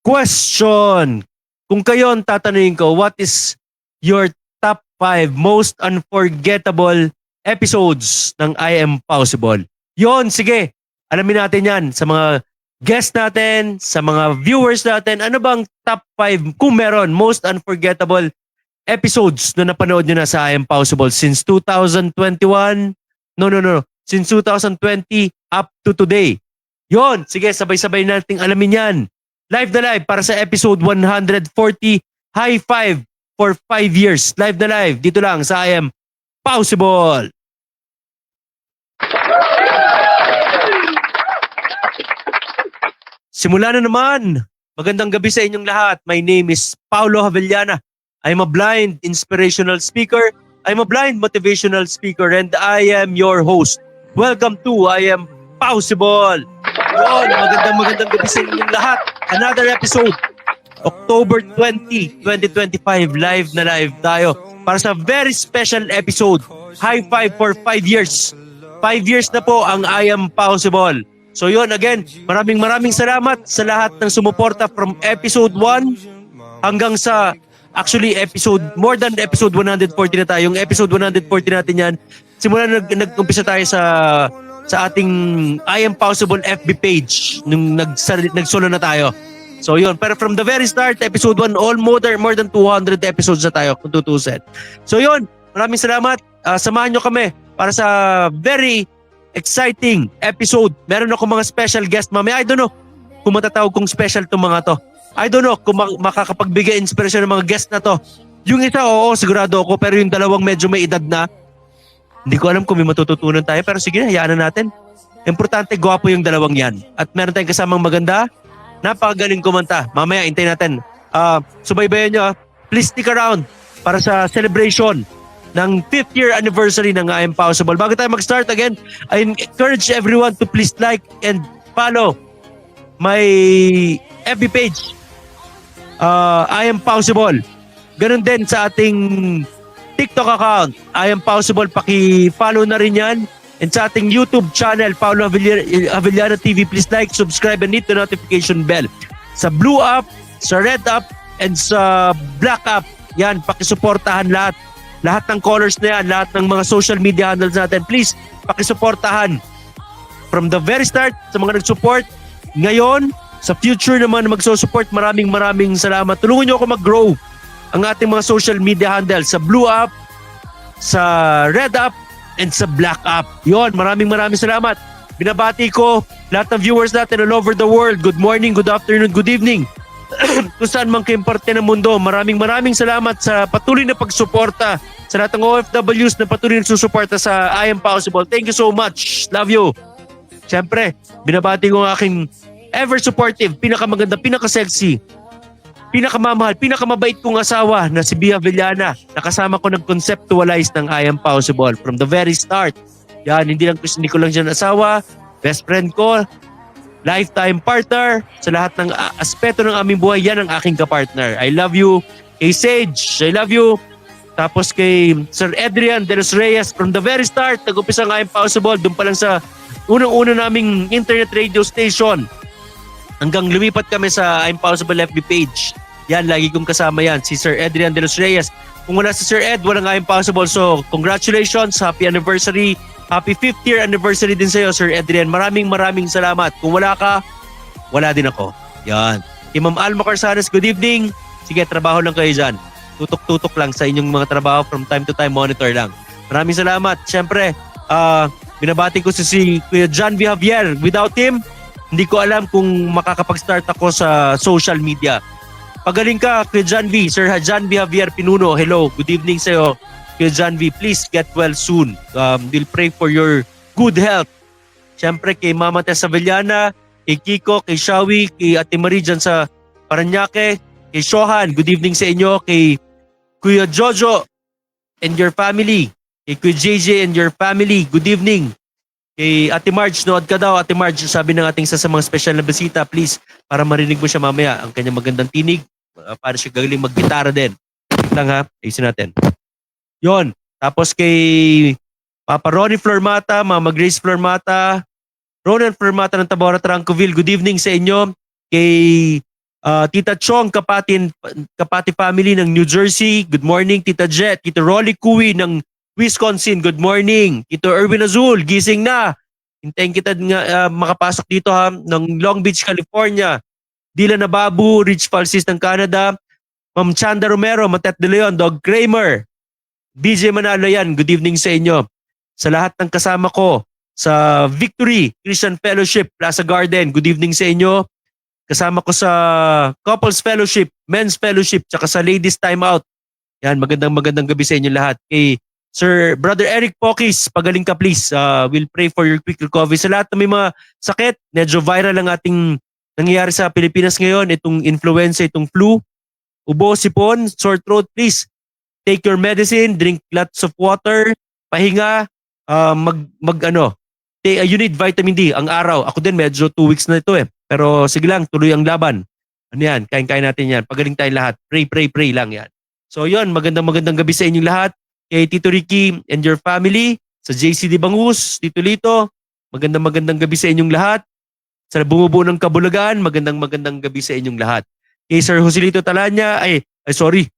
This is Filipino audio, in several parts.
Question. Kung kayo ang tatanungin ko, what is your top 5 most unforgettable episodes ng I Am Possible? Yon, sige. Alamin natin yan sa mga guests natin, sa mga viewers natin. Ano bang top 5, kung meron, most unforgettable episodes na napanood nyo na sa I Am Possible since 2021? No. Since 2020 up to today. Yon, sige, sabay-sabay nating alamin yan. Live na live para sa episode 140. High five for 5 years. Live na live. Dito lang sa I Am Possible. Simula na naman. Magandang gabi sa inyong lahat. My name is Paulo Javellana. I'm a blind inspirational speaker. I'm a blind motivational speaker and I am your host. Welcome to I Am Possible. Yun, magandang gabi sa inyong lahat. Another episode. October 20, 2025. Live na live tayo para sa very special episode. High five for 5 years. 5 years na po ang I Am Possible. So yun, again, maraming salamat sa lahat ng sumuporta from episode 1 hanggang sa actually more than episode 140 na tayo. Yung episode 140 natin yan, simula nag-umpisa tayo sa ating I Am Possible FB page nung nagsolo na tayo. So yun, pero from the very start, episode 1, all more than 200 episodes na tayo kung tutusin. So yun, maraming salamat. Samahan nyo kami para sa very exciting episode. Meron ako mga special guest mamaya. I don't know kung matatawag kong special itong mga to. I don't know kung makakapagbigay inspirasyon ng mga guest na to. Yung isa, oo, sigurado ako. Pero yung dalawang medyo may edad na, hindi ko alam kung may matututunan tayo. Pero sige, hayaan na natin. Importante, gwapo yung dalawang yan. At meron tayong kasamang maganda. Napakagaling kumanta. Mamaya, hintayin natin. Subaybayan nyo. Please stick around para sa celebration ng 5th year anniversary ng I Am Possible. Bago tayo mag-start again, I encourage everyone to please like and follow my FB page. I Am Possible. Ganun din sa ating TikTok account. I Am Possible. Paki-follow na rin yan. And sa ating YouTube channel, Paulo Javellana TV, please like, subscribe, and hit the notification bell. Sa Blue app, sa Red app, and sa Black app, yan, pakisuportahan lahat. Lahat ng colors na yan, lahat ng mga social media handles natin, please, pakisuportahan. From the very start, sa mga nag-support, ngayon, sa future naman magsusupport, maraming salamat. Tulungan nyo ako mag-grow ang ating mga social media handles sa Blue app, sa Red app, and sa Black app. Yon, maraming salamat. Binabati ko lahat ng viewers natin all over the world. Good morning, good afternoon, good evening. Kung saan man kayong parte ng mundo, maraming salamat sa patuloy na pagsuporta sa lahat ng OFWs na patuloy na susuporta sa I Am Possible. Thank you so much. Love you. Siyempre, binabati ko ang aking ever supportive, pinakamaganda, pinaka-sexy, pinakamamahal, pinakamabait kong asawa na si Bia Villana. Nakasama ko nag-conceptualize ng I Am Possible from the very start. Yan, hindi ko lang siya asawa, best friend ko, lifetime partner, sa lahat ng aspeto ng aming buhay, yan ang aking kapartner. I love you. Kay Sage, I love you. Tapos kay Sir Adrian de los Reyes, from the very start, nag-umpisa ang I Am Possible, doon pa lang sa unang-una naming internet radio station. Hanggang lumipat kami sa I Am Possible FB page. Yan, lagi kong kasama yan, si Sir Adrian de los Reyes. Kung wala si Sir Ed, walang I Am Possible. So, congratulations, happy anniversary, happy 5th year anniversary din sa'yo, Sir Adrian. Maraming salamat. Kung wala ka, wala din ako. Yan. Kay Ma'am Alma Carsanes, good evening. Sige, trabaho lang kayo dyan. Tutok-tutok lang sa inyong mga trabaho, from time to time, monitor lang. Maraming salamat. Siyempre, binabati ko si Kuya John V. Javier. Without him, hindi ko alam kung makakapag-start ako sa social media. Pagaling ka, Kuya John V. Sir John V. Javier Pinuno, hello. Good evening sa'yo, Kuya John V. Please get well soon. We'll pray for your good health. Siyempre, kay Mama Tessa Villana, kay Kiko, kay Shawi, kay Ate Marie dyan sa Paranaque, kay Shohan, good evening sa inyo. Kay Kuya Jojo and your family. Kay Kuya JJ and your family, good evening. Kay Ate Marge, nood ka daw. Ate Marge, sabi ng ating isa sa mga special na bisita, please, para marinig mo siya mamaya, ang kanyang magandang tinig, para siya gagaling mag-gitara din. Wait lang ha, ayusin natin. Yon. Tapos kay Papa Ronnie Flormata, Mama Grace Flormata, Ronan Flormata ng Tabora, Trancoville, good evening sa inyo. Kay Tita Chong, Kapati family ng New Jersey, good morning. Tita Jet, Tito Rolly Cui ng Wisconsin, good morning. Tito Erwin Azul, gising na. Hintayin kita nga makapasok dito ha, ng Long Beach, California. Dylan Nababu, Rich Falsis ng Canada. Ma'am Chanda Romero, Matet de Leon, Dog Kramer. BJ Manalo yan, good evening sa inyo. Sa lahat ng kasama ko sa Victory Christian Fellowship, Plaza Garden, good evening sa inyo. Kasama ko sa Couples Fellowship, Men's Fellowship, tsaka sa Ladies Time Out. Yan, magandang gabi sa inyo lahat. Kay Sir Brother Eric Pokis, pagaling ka please. We'll pray for your quick recovery. Sa lahat ng may mga sakit, medyo viral ang ating nangyayari sa Pilipinas ngayon. Itong influenza, itong flu, ubo, sipon, sore throat, please. Take your medicine, drink lots of water, pahinga, you need vitamin D ang araw. Ako din medyo 2 weeks na ito eh. Pero sige lang, tuloy ang laban. Ano yan? Kain-kain natin yan. Pagaling tayo lahat. Pray lang yan. So yun, magandang gabi sa inyong lahat. Kay Tito Ricky and your family, sa JCD Bangus, Tito Lito, magandang gabi sa inyong lahat. Sa bumubuo ng Kabulagan, magandang gabi sa inyong lahat. Kay Sir Joselito Talanya,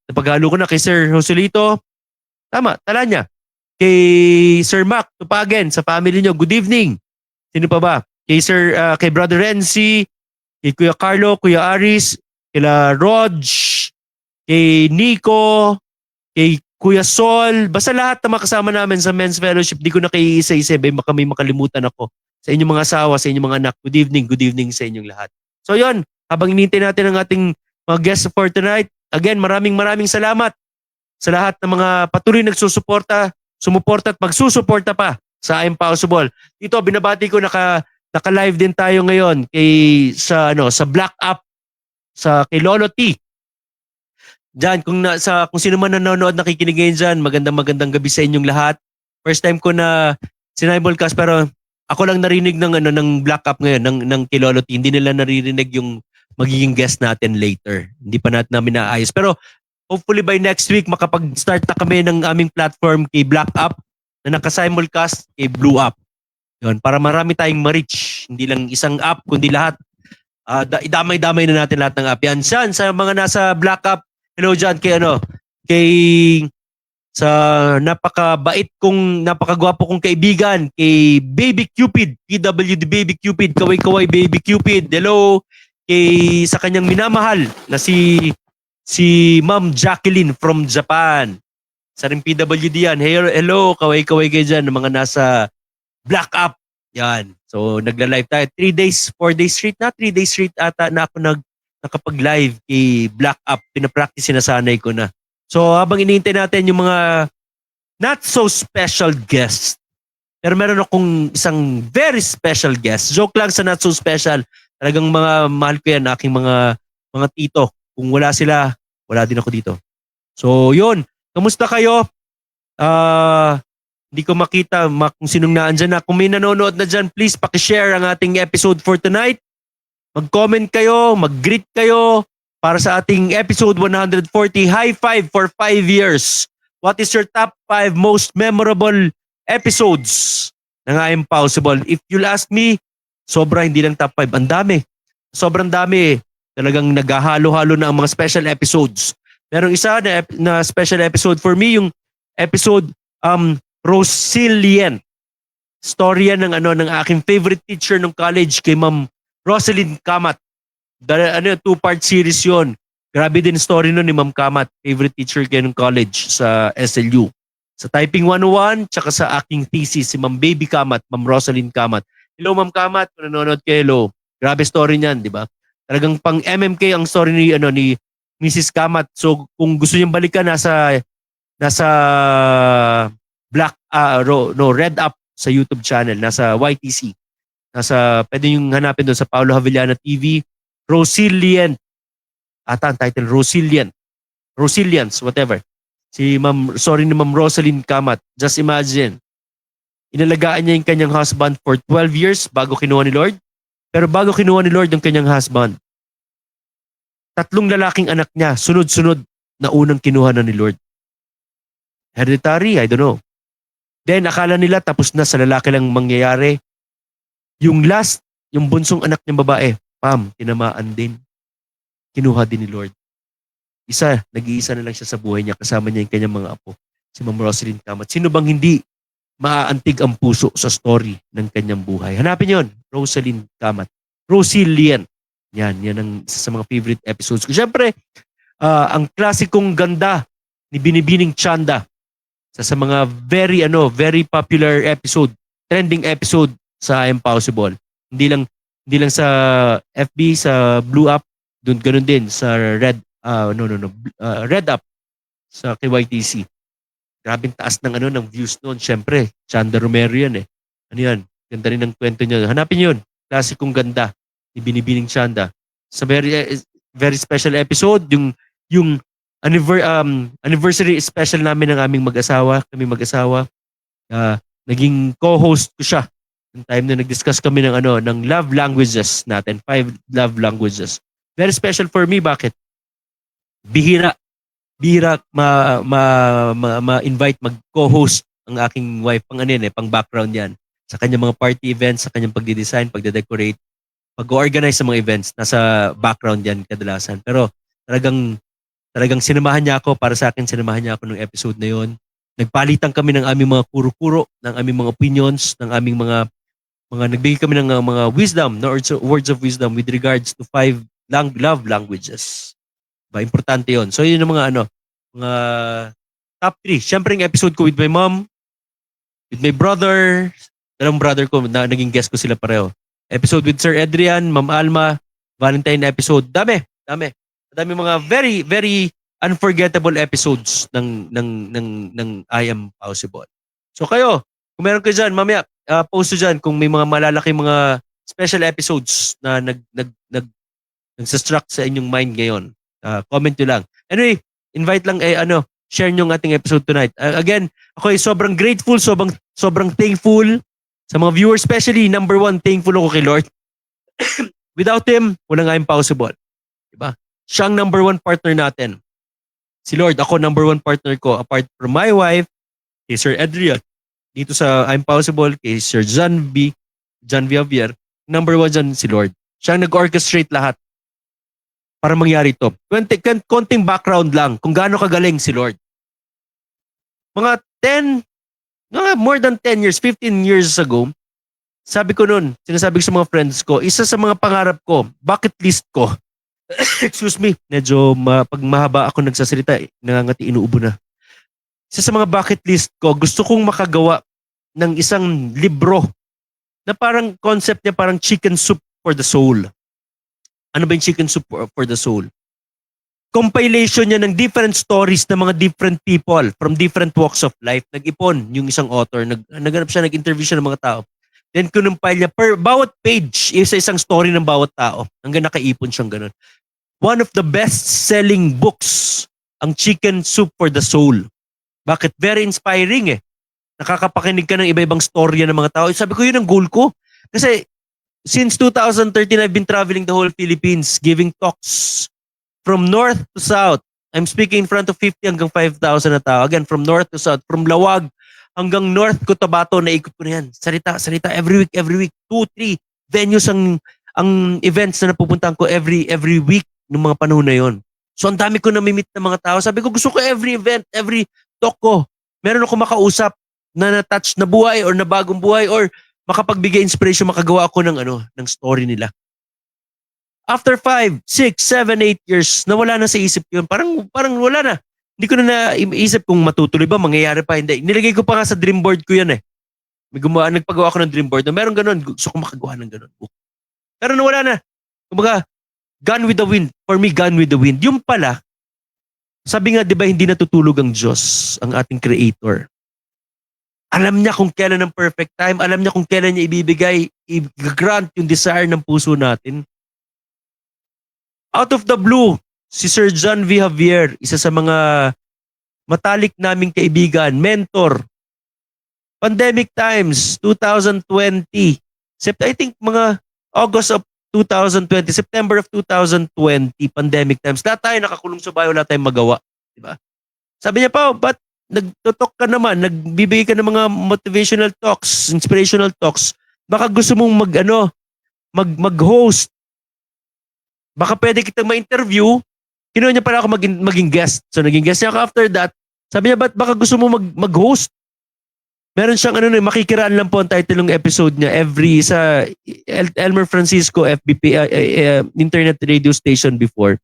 napaghalo ko na kay Sir Joselito. Tama, Talanya. Kay Sir Mac Tupagen, sa family nyo, good evening. Sino pa ba? Kay Brother Renzi, kay Kuya Carlo, Kuya Aris, kila Rog, kay Nico, kay Kuya Sol, basta lahat na makasama namin sa Men's Fellowship, di ko na kay isa-isa, baka may makalimutan ako. Sa inyong mga asawa, sa inyong mga anak, good evening sa inyong lahat. So yun, habang inintay natin ang ating mga guests for tonight, again, maraming salamat sa lahat ng mga patuloy nagsusuporta, sumuporta at magsusuporta pa sa I'm Possible. Dito, binabati ko naka-live din tayo ngayon sa Black App, kay Lolo T. Diyan, kung sino man nanonood, nakikinig ngayon dyan, magandang gabi sa inyong lahat. First time ko na sinimulcast, pero ako lang narinig ng Black App ngayon, ng kay Lolo T. Hindi nila naririnig yung magiging guest natin later. Hindi pa namin naayos. Pero hopefully by next week, makapag-start na kami ng aming platform kay Black App na nakasimulcast kay Blue App. Yun, para marami tayong ma-reach. Hindi lang isang app, kundi lahat. Idamay-damay na natin lahat ng app. Yan, sa mga nasa Black App, hello dyan sa napakabait kong, napakagwapo kong kaibigan, kay Baby Cupid, PWD Baby Cupid, kaway Baby Cupid. Hello, sa kanyang minamahal na si Ma'am Jacqueline from Japan. Sa rin PWD yan. Hello, kaway kayo dyan ng mga nasa Black App. Yan. So, nagla-live tayo. 3 days, 4 days straight na. 3 days straight ata na ako nakapag-live kay Black App. Pinapractice, sinasanay ko na. So, habang iniintay natin yung mga not so special guests, pero meron akong isang very special guest. Joke lang sa not so special. Talagang mga mahal ko yan, aking mga tito. Kung wala sila, wala din ako dito. So, yun. Kamusta kayo? Hindi ko makita kung sinong naandyan na. Kung may nanonood na dyan, please pakishare ang ating episode for tonight. Mag-comment kayo, mag-greet kayo para sa ating episode 140. High five for 5 years. What is your top 5 most memorable episodes ng I'm Possible? If you'll ask me, hindi lang top 5. Ang dami. Sobrang dami. Talagang naghahalo-halo na ang mga special episodes. Merong isa na special episode for me, yung episode Rosilient. Storya ng aking favorite teacher ng college kay Ma'am Rosalyn Kamat. 2-part series yon. Grabe din story nun ni Ma'am Kamat. Favorite teacher kayo ng college sa SLU. Sa Typing 101, tsaka sa aking thesis, si Ma'am Baby Kamat, Ma'am Rosalyn Kamat. Hello Ma'am Kamat, kung nanonood kayo, hello. Grabe story niyan, di ba? Talagang pang MMK ang story ni Mrs. Kamat. So kung gusto niyong balikan, nasa Red Up sa YouTube channel, nasa YTC. Pwede niyong hanapin doon sa Paulo Havillana TV. Rosilient. Ata ang title, Resilience, whatever. Ni Ma'am Rosalyn Kamat. Just imagine. Inalagaan niya yung kanyang husband for 12 years bago kinuha ni Lord. Pero bago kinuha ni Lord yung kanyang husband, 3 lalaking anak niya, sunod-sunod na unang kinuha na ni Lord. Hereditary, I don't know. Then, akala nila tapos na sa lalaki lang mangyayari. Yung last, yung bunsong anak niyang babae, tinamaan din. kinuha din ni Lord. Nag-iisa na lang siya sa buhay niya, kasama niya yung kanyang mga apo, si Ma'am Rosalyn Camat. Sino bang hindi maaantig ang puso sa story ng kanyang buhay? Hanapin yon, Rosalyn Camat. Rosillian. Yan ang isa sa mga favorite episodes ko. Siyempre, ang klasikong ganda ni Binibining Chanda, sa mga very popular episode, trending episode sa Impossible. Hindi lang sa FB, sa Blue App, doon ganun din sa Red Red App sa KYTC. Grabing taas ng views noon. Syempre, Chanda Romero yan eh. Ano yan? Ganda rin ng kwento niya. Hanapin yun. Klasikong ganda ni Binibining Chanda. Sa very special episode, yung anniversary special namin ng aming mag-asawa, naging co-host ko siya yung time na nag-discuss kami ng love languages natin, 5 love languages. Very special for me. Bakit? Bihira ma-invite mag-co-host ang aking wife pang background yan. Sa kanyang mga party events, sa kanyang pagdi-design, pagde-decorate, pag-organize sa mga events, nasa background yan kadalasan. Pero talagang sinamahan niya ako, para sa akin sinamahan niya ako ng episode na yon. Nagpalitan kami ng aming mga kuro-kuro, ng aming mga opinions, ng aming mga nagbigay kami ng mga wisdom, no, words of wisdom with regards to 5 love languages. Importante yon. So yun ang mga top 3. Siyempre yung episode ko with my mom, with my brother, dalawang brother ko, naging guest ko sila pareho. Episode with Sir Adrian, Ma'am Alma, Valentine episode. Dami mga very, very unforgettable episodes ng I Am Possible. So kayo, kung meron kayo dyan, mamaya, post dyan kung may mga malalaki mga special episodes na nagsastruck sa inyong mind ngayon. Comment nyo lang. Anyway, invite lang share nyo ang ating episode tonight. Again, ako ay sobrang grateful, sobrang thankful sa mga viewers, especially number 1, thankful ako kay Lord. Without Him, walang I Am Possible. Diba? Siya ang number 1 partner natin. Si Lord, ako number 1 partner ko, apart from my wife, kay Sir Adrian, dito sa I Am Possible, kay Sir John Javier, number 1 dyan si Lord. Siya ang nag-orchestrate lahat para mangyari ito. Konting background lang kung gaano kagaling si Lord. More than 10 years, 15 years ago, sinasabi ko sa mga friends ko, isa sa mga pangarap ko, bucket list ko, excuse me, medyo pag mahaba ako nagsasalita, nangangati, inuubo na. Isa sa mga bucket list ko, gusto kong makagawa ng isang libro na parang concept niya parang chicken soup for the soul. Ano ba yung chicken soup for the soul? Compilation niya ng different stories ng mga different people from different walks of life. Nag-ipon yung isang author, naghanap siya, nag-interview siya ng mga tao. Then kinumpile niya, per bawat page, isang story ng bawat tao. Hanggang nakaipon siyang ganun. One of the best-selling books, ang Chicken Soup for the Soul. Bakit? Very inspiring eh. Nakakapakinig ka ng iba-ibang storya ng mga tao. Sabi ko, yun ang goal ko. Kasi since 2013, I've been traveling the whole Philippines, giving talks from north to south. I'm speaking in front of 50 hanggang 5,000 na tao. Again, from north to south, from Lawag hanggang North Cotabato, naikot ko na yan. Salita, every week, 2, 3 venues ang events na napupuntahan ko every week ng mga panahon na yon. So ang dami ko na-meet ng mga tao. Sabi ko, gusto ko every event, every talk ko, meron ako makausap na na-touch na buhay or na bagong buhay or makapagbigay inspiration, makagawa ako ng story nila. After 5, 6, 7, 8 years, nawala na sa isip yun. Parang wala na. Hindi ko na naisip kung matutuloy ba, mangyayari pa, hindi. Nilagay ko pa nga sa dream board ko yan eh. Nagpagawa ako ng dream board na meron ganun. Gusto ko makagawa ng ganun. Pero nawala na. Kumbaga, gone with the wind. For me, gone with the wind. Yung pala, sabi nga, di ba, hindi natutulog ang Diyos, ang ating Creator. Alam niya kung kailan ang perfect time. Alam niya kung kailan niya i-grant yung desire ng puso natin. Out of the blue, si Sir John V. Javier, isa sa mga matalik naming kaibigan, mentor. Pandemic times, 2020. I think mga August of 2020, September of 2020, pandemic times. Lahat tayo nakakulong sa bahay, wala tayong magawa. Diba? Sabi niya pa, ba't nagtutok ka naman, nagbibigay ka ng mga motivational talks, inspirational talks, baka gusto mong mag-host baka pwede kitang ma-interview. Kinuha niya pala ako maging guest. So naging guest niya ako after that. Sabi niya, baka gusto mo mag-host? Meron siyang makikiraan lang po ang title ng episode niya every sa Elmer Francisco FBP internet radio station before.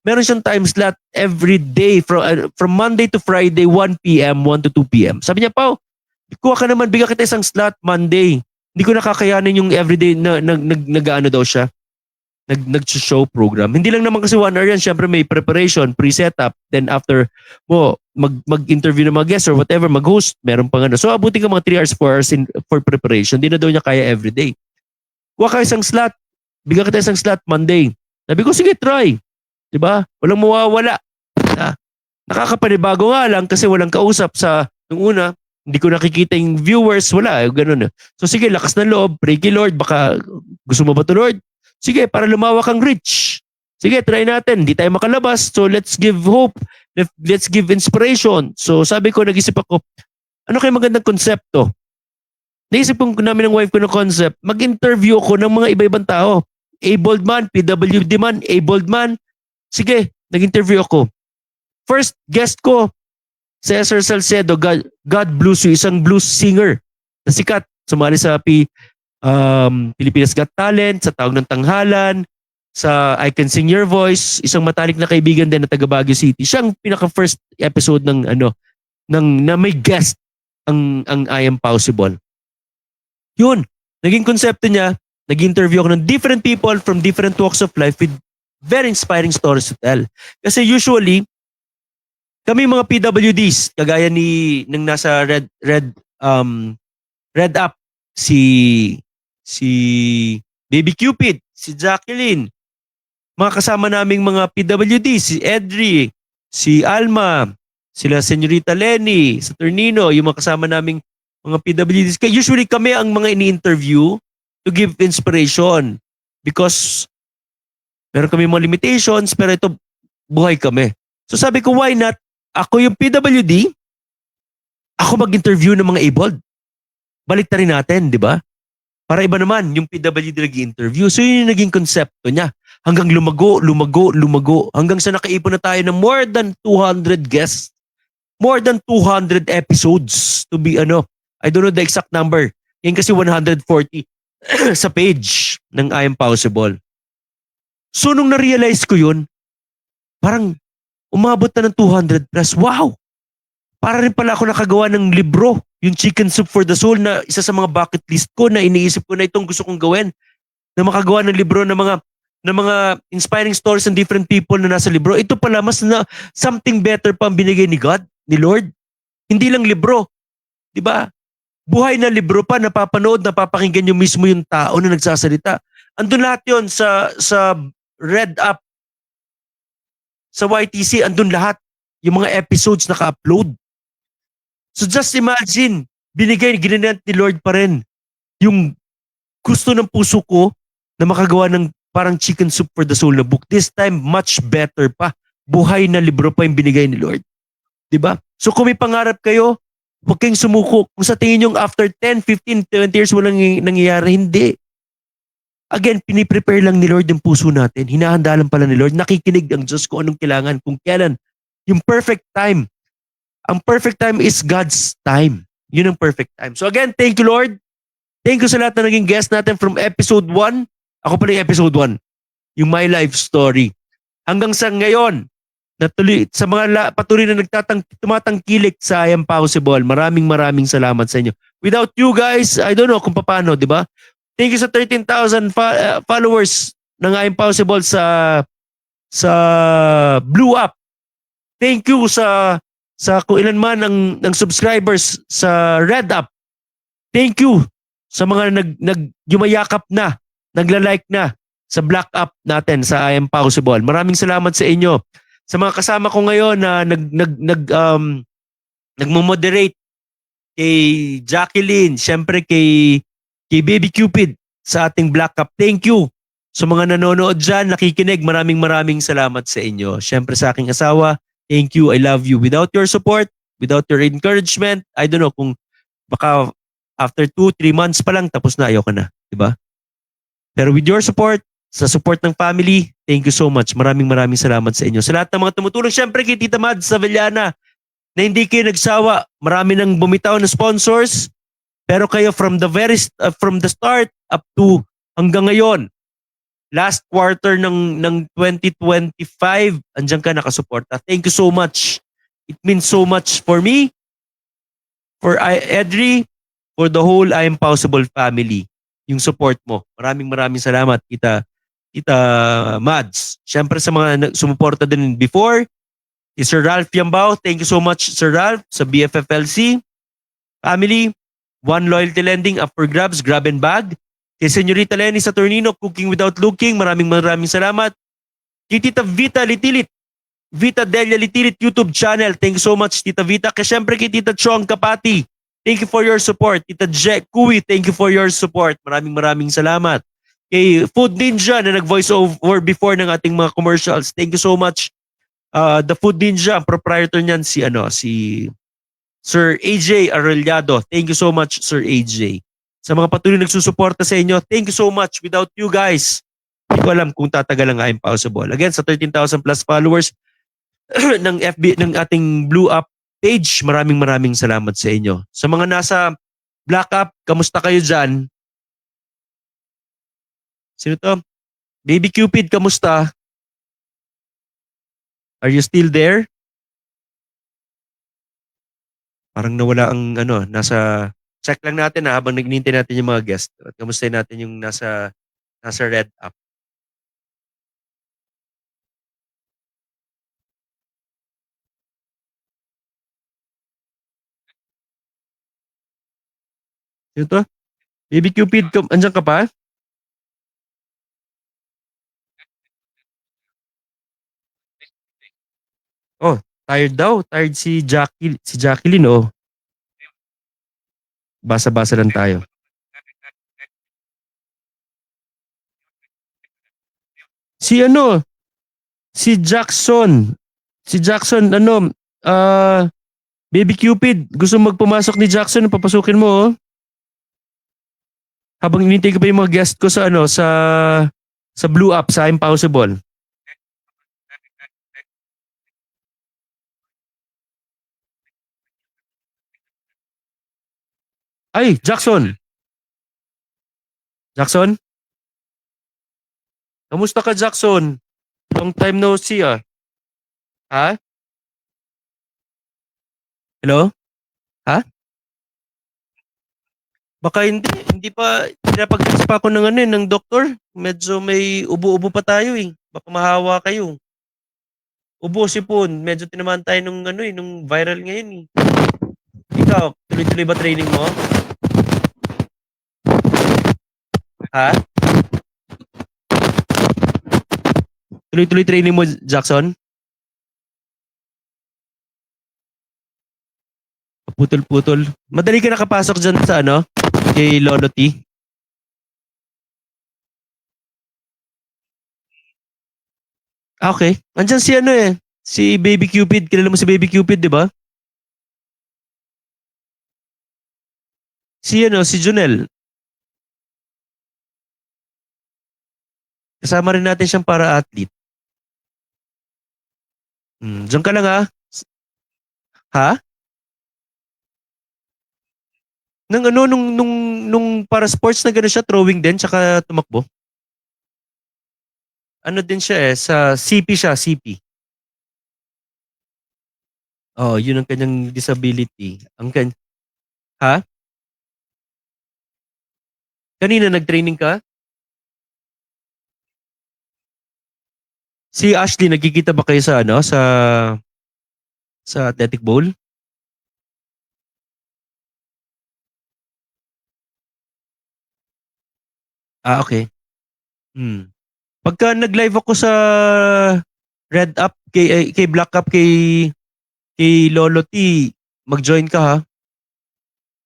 Meron siyang time slot every day from Monday to Friday 1 p.m. 1 to 2 p.m. Sabi niya, Pao, kuha ka naman, bigyan kita isang slot Monday. Hindi ko nakakayanin yung everyday na nag-ano daw siya. Nag-show program. Hindi lang naman kasi 1 hour yan. Siyempre may preparation, pre-setup. Then after mo, mag-interview ng mga guests or whatever, mag-host, meron pang ano. So abutin ka mga 3 hours, 4 hours for preparation. Hindi na daw niya kaya everyday. Kuha ka isang slot. Bigyan kita isang slot Monday. Sabi ko, sige, try. Diba? Walang mawawala. Nakakapanibago nga lang kasi walang kausap sa nung una. Hindi ko nakikita yung viewers. Wala. Ganun. So sige, lakas ng loob. Pray kay Lord. Baka gusto mo ba ito, Lord? Sige, para lumawak ang reach. Sige, try natin. Hindi tayo makalabas. So let's give hope. Let's give inspiration. So sabi ko, nag-isip ako, ano kayo magandang konsepto? Naisip ko namin ng wife ko ng concept, mag-interview ako ng mga iba-ibang tao. Abled man, PWD man, abled man. Sige, nag-interview ako. First guest ko, Cesar Salcedo, God Blues You, isang blues singer na sikat. Sumali sa Pilipinas Got Talent, sa Tawag ng Tanghalan, sa I Can Sing Your Voice, isang matalik na kaibigan din na taga Baguio City. Siya ang pinaka-first episode na may guest ang I Am Possible. Yun, naging konsepto niya, nag-interview ako ng different people from different walks of life with very inspiring stories to tell. Kasi usually, kami mga PWDs, kagaya ng nasa Red Up, si Baby Cupid, si Jacqueline, mga kasama naming mga PWD, si Edri, si Alma, sila Senyorita Lenny, sa Ternino, yung mga kasama naming mga PWDs. Usually kami ang mga ini-interview to give inspiration because meron kami mga limitations pero ito, buhay kami. So sabi ko, why not? Ako yung PWD, ako mag-interview ng mga abled. Balik na rin natin, di ba? Para iba naman, yung PWD nag-interview. So yun yung naging konsepto niya. Hanggang lumago. Hanggang sa nakaipon na tayo ng more than 200 guests. More than 200 episodes to be I don't know the exact number. Yan kasi 140 sa page ng I Am Possible. So nung na-realize ko yun, parang umabot na ng 200 plus. Wow! Para rin pala ako nakagawa ng libro, yung Chicken Soup for the Soul, na isa sa mga bucket list ko na iniisip ko na itong gusto kong gawin. Na makagawa ng libro ng mga inspiring stories ng different people na nasa libro. Ito pala, mas na something better pa ang binigay ni God, ni Lord. Hindi lang libro. Diba? Buhay na libro pa, napapanood, napapakinggan nyo mismo yung tao na nagsasalita. Andun lahat yun sa Red Up, sa YTC, andun lahat. Yung mga episodes naka-upload. So just imagine, ginanant ni Lord pa rin yung gusto ng puso ko na makagawa ng parang Chicken Soup for the Soul na book. This time, much better pa. Buhay na libro pa yung binigay ni Lord. Diba? So kung may pangarap kayo, huwag kayong sumuko. Kung sa tingin nyo after 10, 15, 20 years walang nangyayari, hindi. Again, piniprepare lang ni Lord yung puso natin. Hinahanda lang pala ni Lord. Nakikinig ang Diyos kung anong kailangan, kung kailan. Yung perfect time. Ang perfect time is God's time. Yun ang perfect time. So again, thank you Lord. Thank you sa lahat na naging guest natin from episode 1. Ako pala yung episode 1. Yung My Life Story. Hanggang sa ngayon, sa mga patuloy na tumatangkilik sa I Am Possible, maraming salamat sa inyo. Without you guys, I don't know kung paano, di ba? Thank you sa 13,000 followers ng I Am Possible sa Blue Up. Thank you sa kung ilan man ng subscribers sa Red Up. Thank you sa mga yumayakap na, nagla-like na sa Black Up natin sa I Am Possible. Maraming salamat sa inyo. Sa mga kasama ko ngayon na nagmo-moderate kay Jacqueline, syempre kay Baby Cupid sa ating Black Up. Thank you. Sa mga nanonood dyan, nakikinig, maraming salamat sa inyo. Syempre sa aking asawa, thank you, I love you. Without your support, without your encouragement, I don't know kung baka after 2-3 months pa lang tapos na, ayoko na. Diba? Pero with your support, sa support ng family, Thank you so much. Maraming salamat sa inyo. Sa lahat ng mga tumutulong, syempre kay Tita Mads sa Villana na hindi kayo nagsawa. Marami nang bumitaw na sponsors. Pero kayo from the start up to hanggang ngayon, last quarter ng 2025, andiyan ka nakasuporta. Thank you so much. It means so much for me, for Edri, for the whole I Am Possible family. Yung support mo. Maraming salamat, Kita Mads. Siyempre sa mga sumuporta din before, si Sir Ralph Yambao. Thank you so much, Sir Ralph, sa BFFLC family. One Loyalty Lending, up for grabs, grab and bag. Kay Señorita Lenny Saturnino, Cooking Without Looking, maraming salamat. Kay Tita Vita Litilit, Vita Delia Litilit YouTube channel, thank you so much, Tita Vita. Kay syempre kay Tita Chong Kapati, thank you for your support. Tita Jack Kui, thank you for your support. Maraming salamat. Kay Food Ninja na nag-voice over before ng ating mga commercials, thank you so much. The Food Ninja, ang proprietor niyan si Sir AJ Arellado. Thank you so much, Sir AJ. Sa mga patuloy nagsusuporta sa inyo, thank you so much. Without you guys, hindi ko alam kung tatagal ang I'm Possible. Again, sa 13,000 plus followers ng FB, ng ating Blue Up page, maraming salamat sa inyo. Sa mga nasa Black Up, kamusta kayo dyan? Sino to? Baby Cupid, kamusta? Are you still there? Parang nawala ang nasa check lang natin habang nagnintay natin yung mga guest. At kamustahin natin yung nasa red up. Sino to? Baby Cupid, andyan ka pa? Oh, tired daw. Tired si Jacqueline, oh. Basa-basa lang tayo. Si si Jackson. Si Jackson, Baby Cupid, gusto magpumasok ni Jackson, papasukin mo, oh. Habang inintay ko pa yung mga guest ko sa Blue Up, sa Impossible. Ay, Jackson. Jackson? Kamusta ka, Jackson? Long time no see, ah. Ha? Hello? Ha? Baka hindi pa pinapag-test pa ako ng doktor. Medyo may ubo-ubo pa tayo eh. Baka mahawa kayo. Ubo, sipon. Medyo tinamaan tayo nung viral ngayon eh. Ikaw, tuloy-tuloy ba training mo? Ha? Tuloy-tuloy training mo, Jackson? Putol-putol. Madali ka nakapasok dyan sa kay Lolo T. Ah, okay. Andyan si si Baby Cupid. Kilala mo si Baby Cupid, di ba? Si Junel. Kasama rin natin siyang para-athlete. Diyan ka lang ha. Ha? Nung para sports na gano'n siya, throwing din, tsaka tumakbo. Ano din siya sa CP siya, CP. Oh, yun ang kanyang disability. Ha? Kanina nag-training ka? Si Ashley, nagkikita ba kayo sa Athletic Bowl? Ah, okay. Pagka nag-live ako sa Red Up, kay Black Up, kay Lolo T, mag-join ka ha?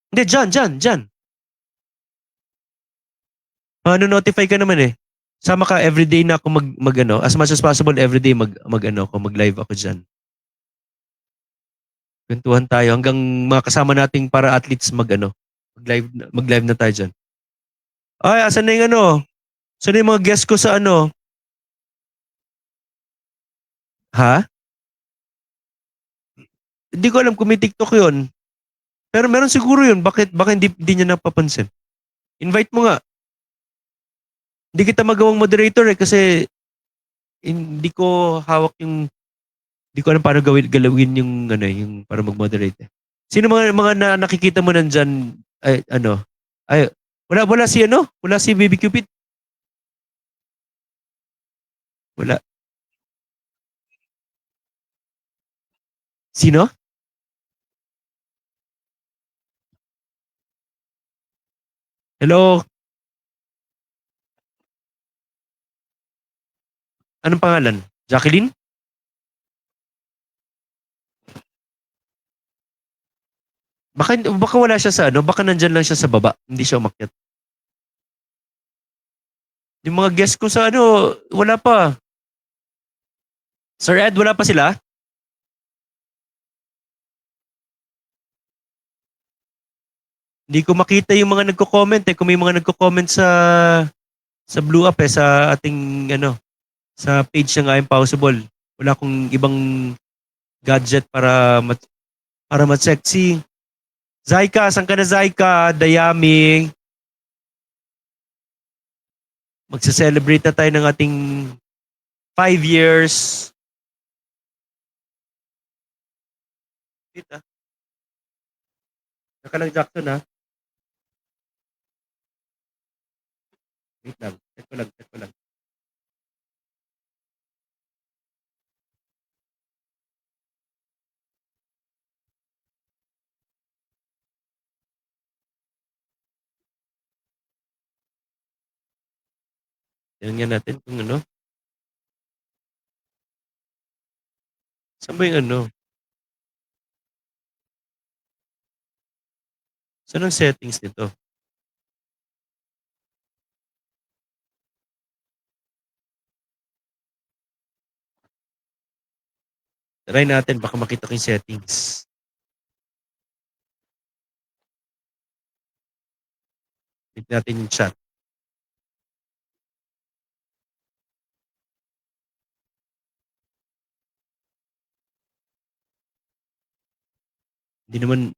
Hindi, dyan. Notify ka naman eh. Sama ka everyday na ako as much as possible everyday mag-live ako dyan. Kwentuhan tayo hanggang mga kasama nating para athletes mag-live na tayo dyan. Ay, asan na yung Saan yung mga guest ko sa Ha? Hindi ko alam kung may TikTok yun. Pero meron siguro yun. Baka hindi niya napapansin. Invite mo nga. Hindi kita magawang moderator eh kasi hindi ko hawak yung hindi ko alam paano galawin yung ano yung para mag-moderate. Sino mga nakikita mo nandiyan ay ano? Ay wala si ano? Wala si Baby Cupid. Wala. Sino? Hello. Anong pangalan? Jacqueline? Baka wala siya sa ano, baka nandiyan lang siya sa baba. Hindi siya umakyat. Yung mga guest ko sa ano, wala pa. Sir Ed, wala pa sila? Hindi ko makita yung mga nagko-comment eh. Kung may mga nagko-comment sa Blue Up eh, sa ating ano, sa page ng I'm Possible. Wala akong ibang gadget para sexy. Zaika, saan ka na Zaika? Dayami. Magse-celebrate na tayo ng ating 5 years. Wait ah. Naka lang Jackson ah. Wait lang. Check ko lang. Tingnan natin kung ano. Saan ba yung ano? Saan ang settings nito? Try natin, baka makita ko yung settings. Tignan natin yung chat. Hindi naman,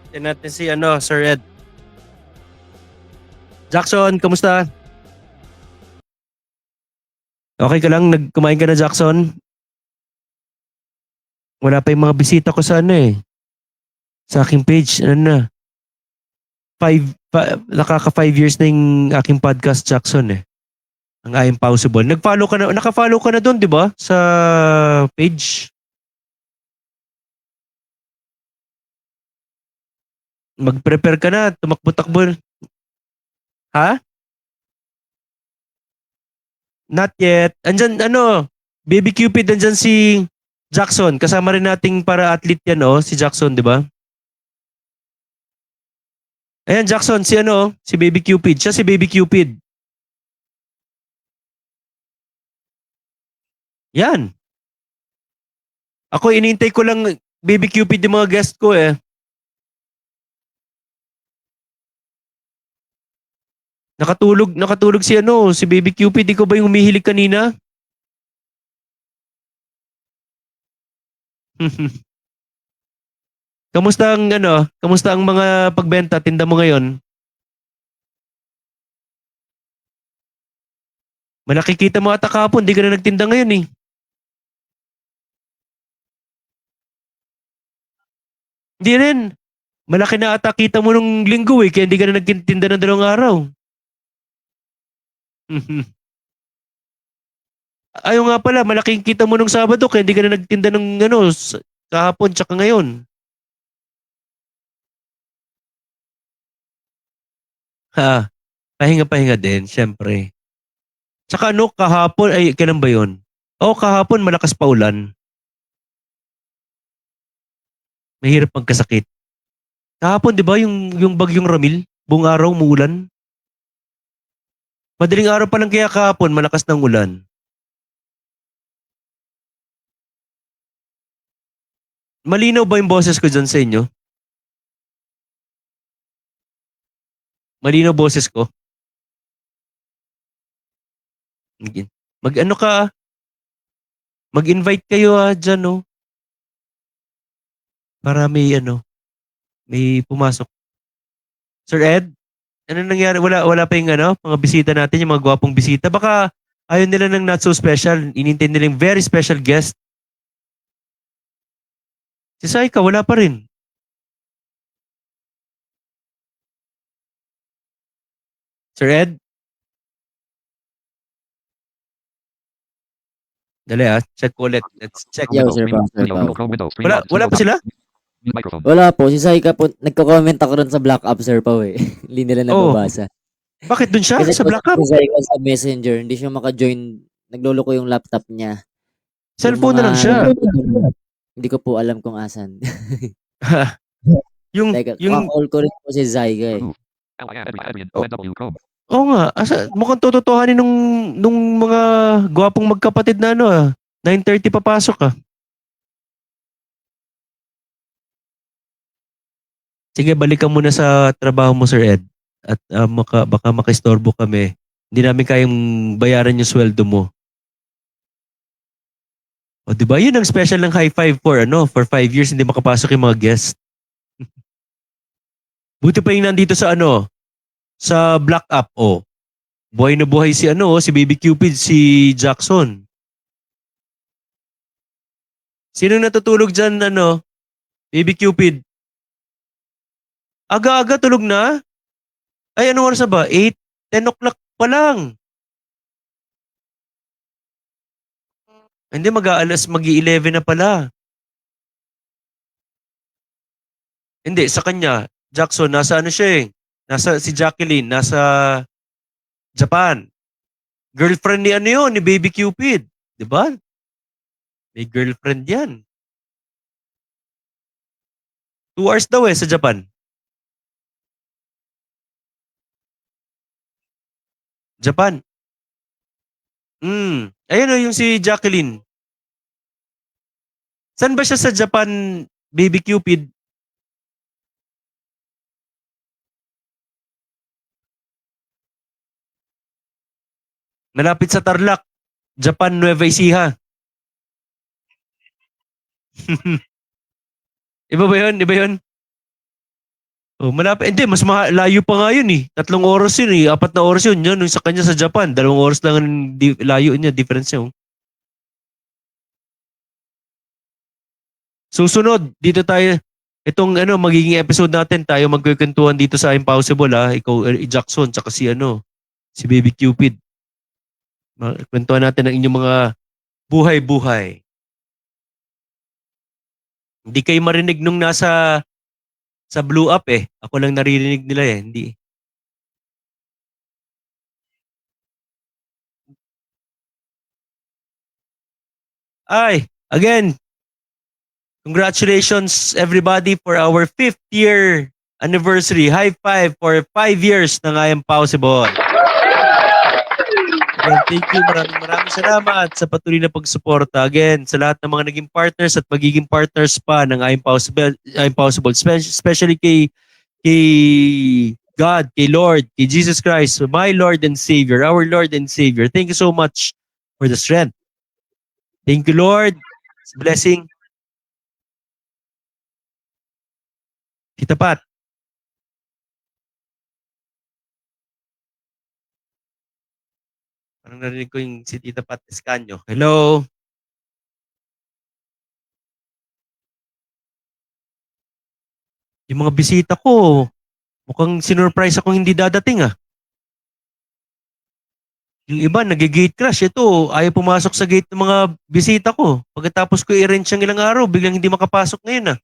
tignan natin si ano, Sir Ed. Jackson, kamusta? Okay ka lang? Nagkumain ka na, Jackson? Wala pa yung mga bisita ko sa ano eh. Sa aking page. Ano na? Nakaka 5 years na yung aking podcast, Jackson eh. Ang I Am Possible. Naka-follow ka na doon, di ba? Sa page. Mag-prepare ka na. Tumakbo-takbo. Ha? Not yet. Andyan, ano, Baby Cupid, andyan si Jackson. Kasama rin nating para athlete yan, oh. Si Jackson, di ba? Ayan, Jackson, si ano, si Baby Cupid. Siya si Baby Cupid. Yan. Ako, inintay ko lang Baby Cupid yung mga guest ko eh. Nakatulog si ano, si Baby Cupid. Ikaw ba yung humihilig kanina? Kamusta ang mga pagbenta, tinda mo ngayon? Malaki kita mo ata kahapon, di ka na nagtinda ngayon eh. Hindi rin. Malaki na ata kita mo nung linggo eh, kaya hindi ka na nagtinda ng 2 araw. Ayaw nga pala, malaking kita mo nung Sabado, kaya hindi ka na nagtinda ng kahapon tsaka ngayon. Ha, pahinga-pahinga din, syempre. Tsaka kahapon, ay, kailan ba yun? Oo, kahapon malakas pa ulan. Mahirap magkasakit. Kahapon, di ba, yung bagyong Ramil, buong araw muulan. Madaling araw pa lang kaya kahapon, malakas ng ulan. Malinaw ba yung boses ko dyan sa inyo? Malinaw boses ko? Mag-ano ka, mag-invite kayo dyan, no? Para may pumasok. Sir Ed, ano nangyari? Wala pa yung mga bisita natin, yung mga gwapong bisita. Baka ayaw nila ng not so special. Inintay nila yung very special guest. Si Saika, wala pa rin. Sir Ed, dali check ko ulit. Let's check. Yo, Sir Pao, Sir Pao. Wala pa sila? Wala po, si Saika po, nagko-comment ako ron sa Black Ops, Sir Pao eh. Hindi nila Oh, nababasa. bakit dun siya? Kasi Sa po Black Up? si Saika sa Messenger, hindi siya maka-join, nagloloko yung laptop niya. Yung Cellphone mga, na lang siya. hindi ko po alam kung asan. yung, Teka, yung, call ko rin po si Zyga eh. Oo nga, mukhang tototohanin nung mga gwapong magkapatid na 9:30 papasok Sige, balik ka muna sa trabaho mo, Sir Ed. At baka makaistorbo kami. Hindi namin kayang bayaran yung sweldo mo. O, di ba? Yun ang special ng high five for 5 years hindi makapasok yung mga guest. Buti pa yung nandito sa Black Up, Buhay na buhay si Baby Cupid, si Jackson. Sino natutulog dyan, Baby Cupid? Aga-aga tulog na? Ay, anong oras na ba? 8? 10 o'clock pa lang. Hindi, mag-11 na pala. Hindi, sa kanya, Jackson, nasa siya eh. Si Jacqueline, nasa Japan. Girlfriend ni yun, ni Baby Cupid. Di ba? May girlfriend yan. 2 hours daw sa Japan. Japan. Ayun yung si Jacqueline. Saan ba siya sa Japan, Baby Cupid? Malapit sa Tarlac, Japan, Nueva Ecija. Iba ba yun? Iba yun? Oh, malapit. Hindi, layo pa nga yun eh. 3 oras yun eh. 4 na oras yun. Yun, yung sa kanya sa Japan. 2 oras lang ang layo niya, difference niya. Susunod, dito tayo. Itong magiging episode natin, tayo magkukwentuhan dito sa Impossible Ikaw, Jackson, tsaka si Baby Cupid. Kwentuhan natin ang inyong mga buhay-buhay. Hindi kayo marinig nung nasa sa Blue Up eh. Ako lang naririnig nila eh. Hindi. Ay, again, congratulations everybody for our 5th year anniversary. High five for 5 years ng I Am Possible. Again, thank you. Maraming salamat sa patuloy na pagsuporta. Again, sa lahat ng mga naging partners at magiging partners pa ng I Am Possible. Especially kay God, kay Lord, kay Jesus Christ, my Lord and Savior, our Lord and Savior. Thank you so much for the strength. Thank you, Lord. Blessing. Tita Pat. Parang narinig ko yung si Tita Pat Escanio. Hello? Yung mga bisita ko, mukhang sinurprise akong hindi dadating ah. Yung iba, nag-gate crash. Ito, ayaw pumasok sa gate ng mga bisita ko. Pagkatapos ko i-rent siyang ilang araw, biglang hindi makapasok ngayon ah.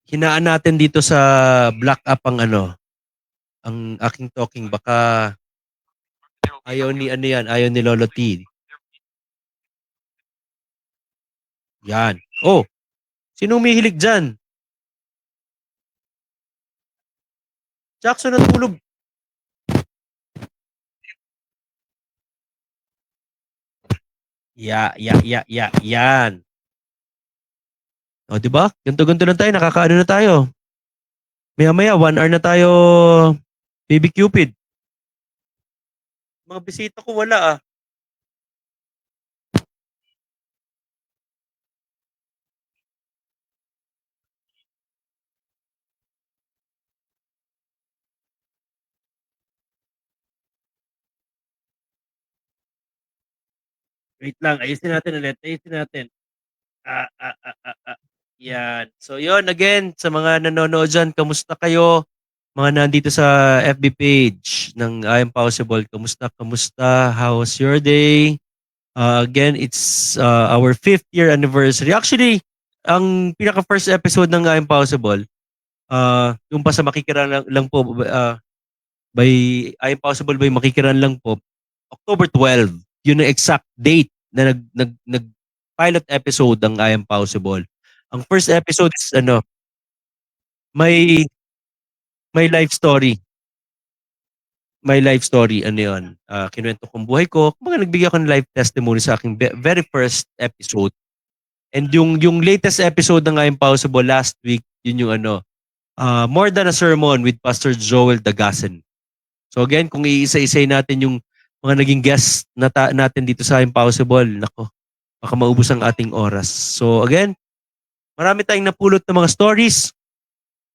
Hinaan natin dito sa black app ang ang aking talking. Baka ayaw ni ano yan, ayaw ni Lolo T. Yan. Oh, sino umihilig dyan? Jackson natulog. Yan. O, di ba? Ganto-ganto na tayo, nakakaano na tayo. Maya-maya, 1 hour na tayo, Baby Cupid. Mga bisita ko wala ah. Wait lang, ayusin natin ulit. Ayusin natin. Ah. Yan. So yon again, sa mga nanonood dyan, kamusta kayo? Mga nandito sa FB page ng I Am Possible, kamusta? How's your day? Again, it's our 5th year anniversary. Actually, ang pinaka first episode ng I Am Possible, yung pa sa makikiran lang po, by I Am Possible by makikiran lang po, October 12. Yun ang exact date na nag pilot episode ng I Am Possible. Ang first episode is may may life story. My life story, ano yun, kinuwento kong buhay ko. Kumbaga nagbigay ako ng life testimony sa aking very first episode. And yung latest episode ng I Am Possible last week, yun yung More Than a Sermon with Pastor Joel Dagasen. So again, kung iisa-isay natin yung mga naging guest natin dito sa I Am Possible, nako, baka maubos ang ating oras. So again, marami tayong napulot ng mga stories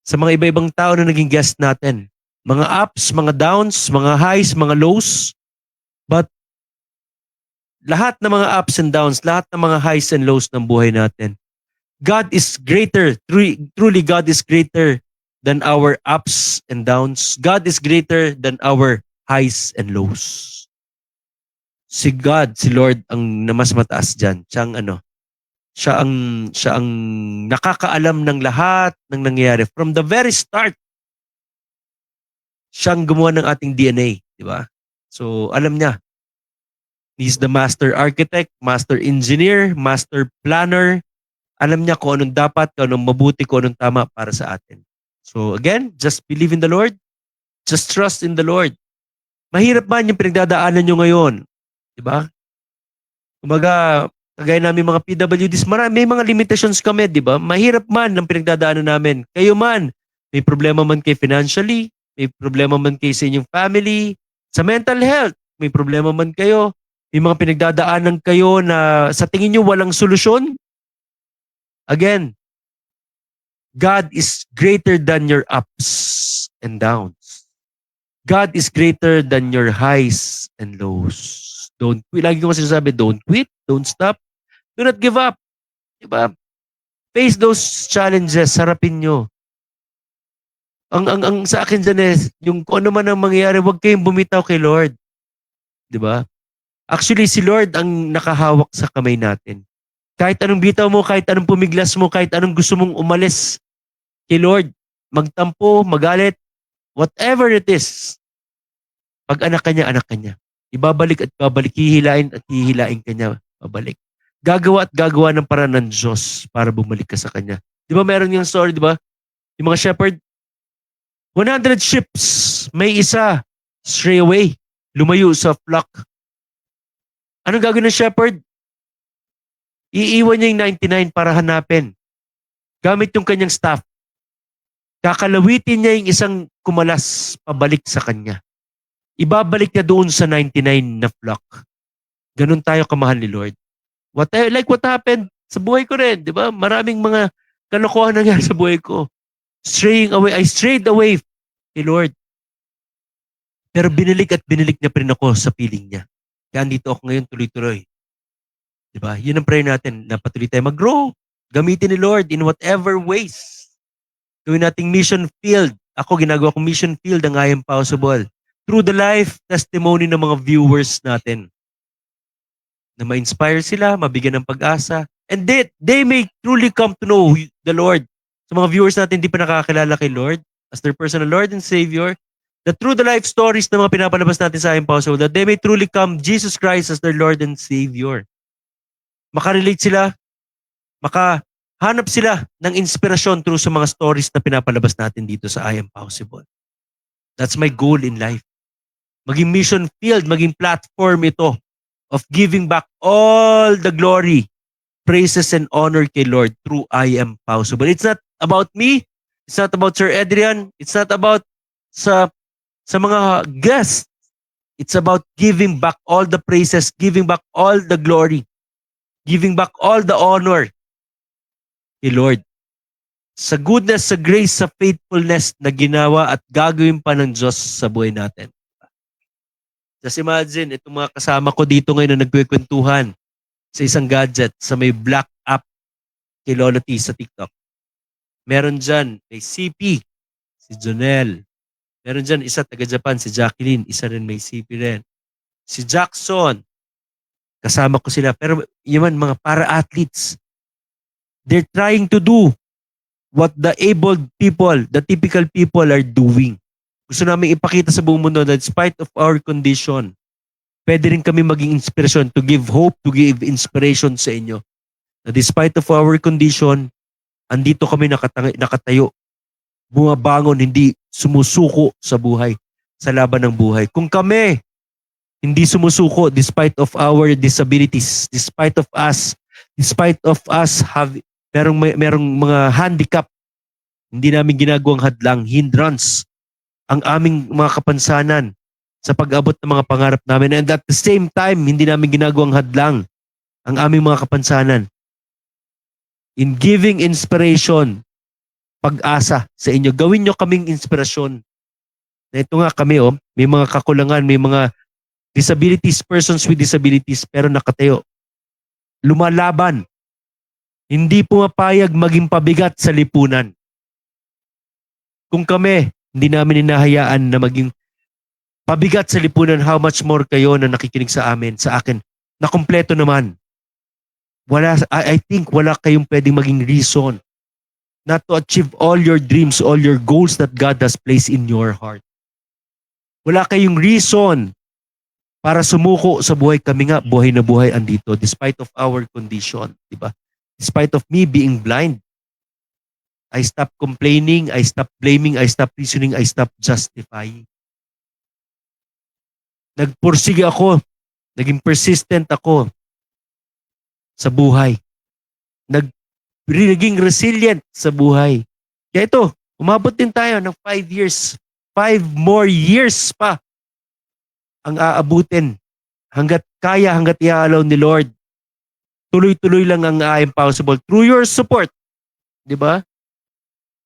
sa mga iba-ibang tao na naging guest natin. Mga ups, mga downs, mga highs, mga lows. But lahat ng mga ups and downs, lahat ng mga highs and lows ng buhay natin, God is greater. Truly, God is greater than our ups and downs. God is greater than our highs and lows. Si God, si Lord, ang na mas mataas dyan. Siya ang nakakaalam ng lahat ng nangyayari. From the very start, siyang gumawa ng ating DNA, di ba? So, alam niya. He's the master architect, master engineer, master planner. Alam niya kung anong dapat, kung anong mabuti, kung anong tama para sa atin. So, again, just believe in the Lord. Just trust in the Lord. Mahirap man yung pinagdadaanan nyo ngayon. Di ba? Kumbaga, kagaya namin mga PWDs, may mga limitations kami, di ba? Mahirap man ang pinagdadaanan namin. Kayo man, may problema man kayo financially, may problema man kayo sa inyong family, sa mental health, may problema man kayo, may mga pinagdadaanan kayo na sa tingin nyo walang solusyon. Again, God is greater than your ups and downs. God is greater than your highs and lows. Don't quit. Lagi ko sinasabi, don't quit, don't stop, do not give up. Diba? Face those challenges, harapin nyo. Ang sa akin dyan yung kung ano man ang mangyayari, huwag kayong bumitaw kay Lord. Diba? Actually, si Lord ang nakahawak sa kamay natin. Kahit anong bitaw mo, kahit anong pumiglas mo, kahit anong gusto mong umalis kay Lord, magtampo, magalit, whatever it is, pag anak ka niya. Ibabalik at babalik, hihilain at hihilain ka niya, babalik. Gagawa at gagawa ng paraan ng Diyos para bumalik ka sa Kanya. Di ba meron yung story, di ba? Yung mga shepherd, 100 ships, may isa, stray away, lumayo sa flock. Anong gagawin ng shepherd? Iiwan niya yung 99 para hanapin. Gamit yung kanyang staff. Kakalawitin niya yung isang kumalas pabalik sa kanya. Ibabalik niya doon sa 99 na flock. Ganun tayo kamahal ni Lord. What happened sa buhay ko rin, di ba? Maraming mga kalokohan nangyari sa buhay ko. I strayed away kay Lord. Pero binilig at binilig niya pa rin ako sa piling niya. Kaya andito ako ngayon tuloy-tuloy. Diba? Yun ang prayer natin, na patuloy tayo mag-grow. Gamitin ni Lord in whatever ways. Gawin nating mission field. Ako, ginagawa kong mission field ang I Am Possible. Through the life testimony ng mga viewers natin. Na ma-inspire sila, mabigyan ng pag-asa. And they may truly come to know the Lord. Sa mga viewers natin hindi pa nakakilala kay Lord as their personal Lord and Savior, that through the life stories na mga pinapalabas natin sa I Am Possible, that they may truly come Jesus Christ as their Lord and Savior. Makarelate sila, makahanap sila ng inspirasyon through sa mga stories na pinapalabas natin dito sa I Am Possible. That's my goal in life. Maging mission field, maging platform ito of giving back all the glory, praises, and honor kay Lord through I Am Possible. It's not about me. It's not about Sir Adrian. It's not about sa mga guests. It's about giving back all the praises, giving back all the glory, giving back all the honor kay Lord. Sa goodness, sa grace, sa faithfulness na ginawa at gagawin pa ng Diyos sa buhay natin. Just imagine, itong mga kasama ko dito ngayon na nagkwekwentuhan sa isang gadget sa may black app kay Lolo T sa TikTok. Meron dyan, may CP, si Jonel. Meron dyan, isa taga-Japan, si Jacqueline, isa rin may CP rin. Si Jackson, kasama ko sila. Pero yun mga para-athletes, they're trying to do what the abled people, the typical people are doing. Gusto namin ipakita sa buong mundo that despite of our condition, pwede rin kami maging inspiration to give hope, to give inspiration sa inyo. Na despite of our condition, andito kami nakatayo, bumabangon, hindi sumusuko sa buhay, sa laban ng buhay. Kung kami hindi sumusuko despite of our disabilities, despite of us merong mga handicap, hindi namin ginagawang hadlang, hindrance, ang aming mga kapansanan sa pag-abot ng mga pangarap namin. And at the same time, hindi namin ginagawang hadlang ang aming mga kapansanan in giving inspiration, pag-asa sa inyo. Gawin nyo kaming inspirasyon. Na ito nga kami, may mga kakulangan, may mga disabilities, persons with disabilities, pero nakatayo. Lumalaban. Hindi pumapayag maging pabigat sa lipunan. Kung kami, hindi namin hinahayaan na maging pabigat sa lipunan, how much more kayo na nakikinig sa amin, sa akin, na kumpleto naman. I think wala kayong pwedeng maging reason not to achieve all your dreams, all your goals that God has placed in your heart. Wala kayong reason para sumuko sa buhay. Kami nga, buhay na buhay andito despite of our condition. Diba? Despite of me being blind, I stop complaining, I stop blaming, I stop reasoning, I stop justifying. Nagpursige ako, naging persistent ako sa buhay. Naging resilient sa buhay. Kaya ito, umabot din tayo ng 5 years. 5 more years pa ang aabutin. Hanggat kaya, hanggat i-allow ni Lord. Tuloy-tuloy lang ang I Am Possible through your support. Di ba?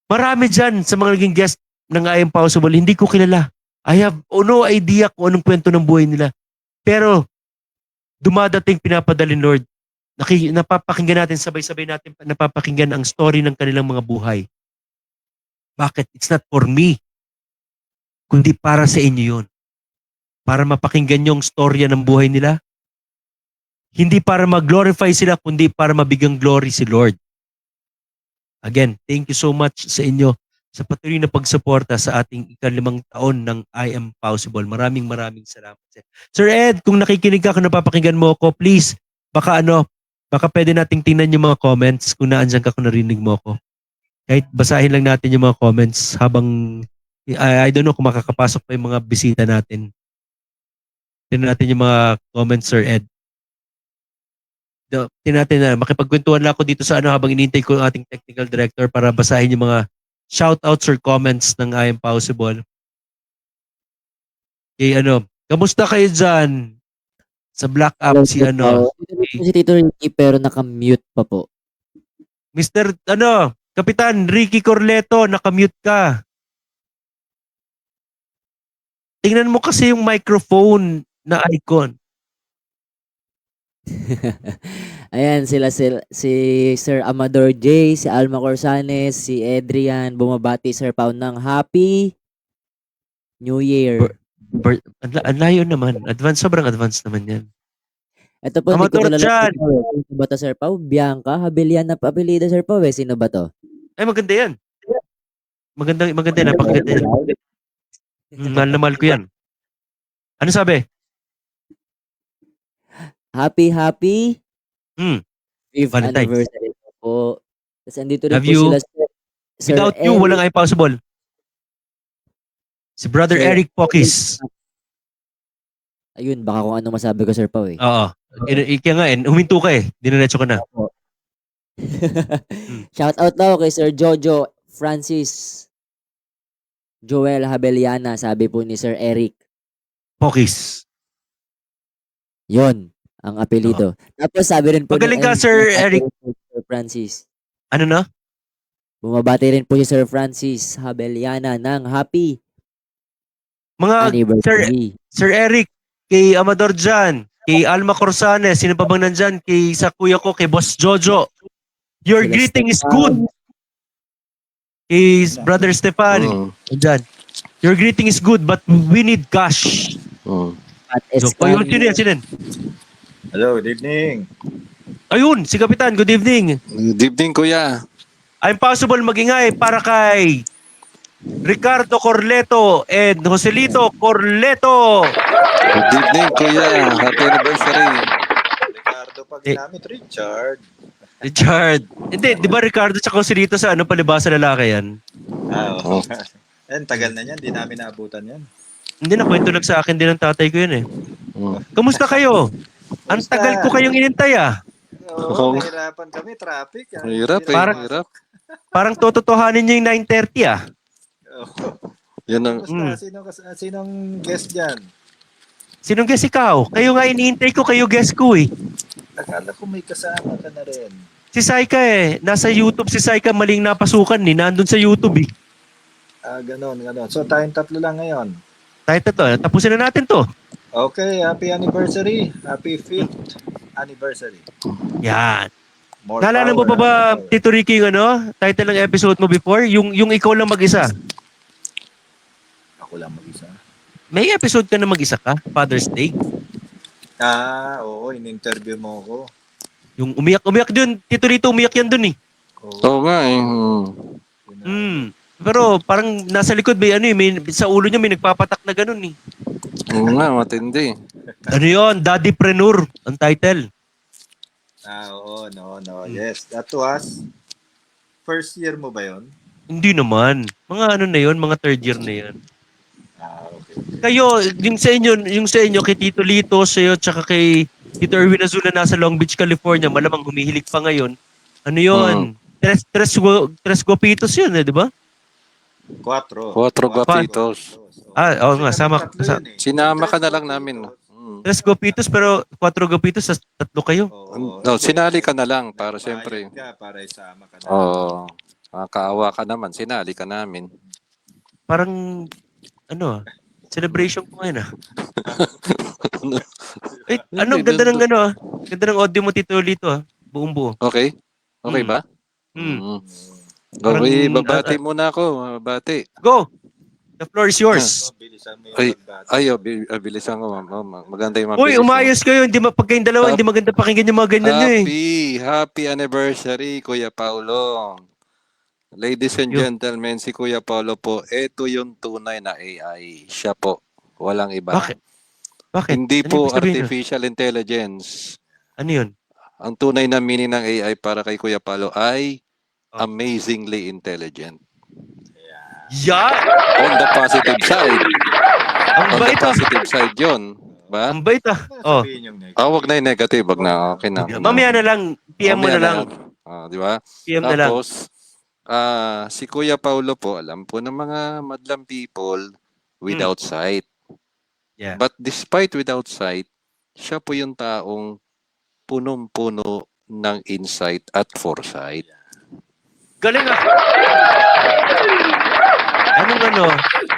Marami dyan sa mga naging guest ng I Am Possible, hindi ko kilala. I have no idea kung anong kwento ng buhay nila. Pero, dumadating pinapadalin Lord. Napapakinggan natin, sabay-sabay natin napapakinggan ang story ng kanilang mga buhay. Bakit? It's not for me. Kundi para sa inyo yun. Para mapakinggan yung storya ng buhay nila. Hindi para mag-glorify sila, kundi para mabigang glory si Lord. Again, thank you so much sa inyo sa patuloy na pagsuporta sa ating 5 taon ng I Am Possible. Maraming salamat. Sir Ed, kung nakikinig ka, kung napapakinggan mo ako, please, baka pwede nating tingnan yung mga comments kung naandyan ka, kung narinig mo ako. Kahit basahin lang natin yung mga comments habang, I don't know kung makakapasok pa yung mga bisita natin. Tingnan natin yung mga comments, Sir Ed. Tingnan natin na makipagkwentuhan lang ako dito sa habang inintay ko ang ating technical director para basahin yung mga shoutouts or comments ng I Am Possible. Okay, kamusta kayo dyan sa Black App? Si Si Tito Ricky pero naka-mute pa po. Mr. Kapitan Ricky Corleto, naka-mute ka. tingnan mo kasi yung microphone na icon. Ayan, si Sir Amador J, si Alma Corsanes, si Adrian, bumabati Sir Pao ng Happy New Year. Ang layo naman. Sobrang advance naman yan. Ito po, hindi ko Amador kilala Jan! Sir Pao eh. Sino ba to, Sir Pao? Bianca Habiliana pa apelyido, Sir Pao eh. Sino ba to? Ay, maganda yan. Maganda yan. Napakaganda yan. Mahal na mahal ko yan. Ano sabi? Happy Hmm. 5th Valentine's. anniversary po. Tapos andito rin Love po you. sila Sir Without you, Eric. walang impossible. Si Brother Sir Eric Pokis. Ayun, baka kung ano masabi ko, Sir Pao eh. Oo. Ika nga huminto ka Diniretso ka na. Opo. Shout out daw kay Sir Jojo Francis Joel Habeliana, sabi po ni Sir Eric. Pokis. Yon ang apelido. Tapos sabi rin po Magaling ka, ayun, Sir bumabati Eric. rin po si Sir Francis. Ano na? Bumabati rin po si Sir Francis Habeliana ng happy Mga anniversary. Sir Eric, kay Amador Jan, kay Alma Corsanes, sino pa bang nandyan? Kay sa kuya ko, kay Boss Jojo. Your Sila greeting is Stefan. good. Kay Brother Stefan. Nandyan. Your greeting is good, but we need cash. At So, Escan. sino yan? Hello, good evening. Ayun, si Kapitan, good evening. Good evening, kuya. I'm possible magingay para kay Ricardo Corleto and Joselito Corleto. Good evening, kuya. Happy anniversary. Ricardo pag ginamit, Richard. Richard. Hindi, di ba Ricardo tsaka Joselito sa palibasa lalaki yan? Oo. Tagal na yan, di namin naabutan yan. Hindi na, kwento lang sa akin din ng tatay ko yun Mm. Kamusta kayo? Ang Kamusta? tagal ko kayong inintay Oo, nahirapan kami, traffic. Hirap Parang- hirap. Parang tototohanin nyo yung 9:30 Oo. Yan ang... Kamusta? Sinong guest dyan? Sinong guest ikaw? Kayo nga iniintay ko, kayo guest ko Akala ko may kasama ka na rin. Si Saika nasa YouTube si Saika, maling napasukan nandun sa YouTube Ganon. So, tayong tatlo lang ngayon. Tayo to, tapusin na natin to. Okay, happy anniversary. Happy 5th anniversary. Yan. More Naalala mo power, pa ba, more power. Tito Ricky, yung title ng episode mo before? Yung ikaw lang mag-isa. Ako lang mag-isa. May episode ka na mag-isa ka? Father's Day? Oo, in-interview mo ako. Yung umiyak dun. Tito Rito, umiyak yan dun Oo, Oo nga yun na. Pero parang nasa likod may sa ulo niya may nagpapatak na ganun Oo nga, matindi. Ano yun? Daddypreneur ang title. Oo, no. Yes, that was first year mo ba yun? Hindi naman. Mga ano na yun, mga third year na yan. Okay. Kayo, yung sa inyo kay Tito Lito, sa'yo, tsaka kay Tito Erwin Azula nasa Long Beach, California, malamang humihilig pa ngayon. Ano yun? Tres Guapitos yun di ba? Quatro Guapitos. Oo nga, Sinama ka na lang namin. Tres Guapitos, pero 4 Guapitos, tatlo kayo. No, sinali ka na lang para siyempre. Para isama ka na. Oo. Kaawa ka naman, sinali ka namin. Parang, celebration ko ngayon ganda ng ganda ng audio mo, Tito Lito buong buo. Okay? Okay ba? Parang, Okay, babati muna ako. Babati. Go! The floor is yours. Bilisan mo Ay, yung magbati. bilisan ko. Maganda yung Uy, mabilis. umayos kayo. Hindi pagkain dalawa, hindi maganda pakinggan yung mga ganyan nyo Happy anniversary, Kuya Paulo. Ladies and gentlemen, si Kuya Paulo po, ito yung tunay na AI. Siya po. Walang iba. Bakit? Hindi Ano po ibig sabihin nun? artificial intelligence. Ano yun? Ang tunay na meaning ng AI para kay Kuya Paulo ay amazingly intelligent. Yeah! On the positive side. Ang On the bait positive side yun. Ba? Ang bait Oh. Sabihin yung next. Wag na yung negative. Wag na. Okay na. Mamaya na lang. PM mo Mamaya na lang. Di ba? PM na lang. Tapos, si Kuya Paulo po, alam po ng mga madlang people without sight. Yeah. But despite without sight, siya po yung taong punong-puno ng insight at foresight. Galing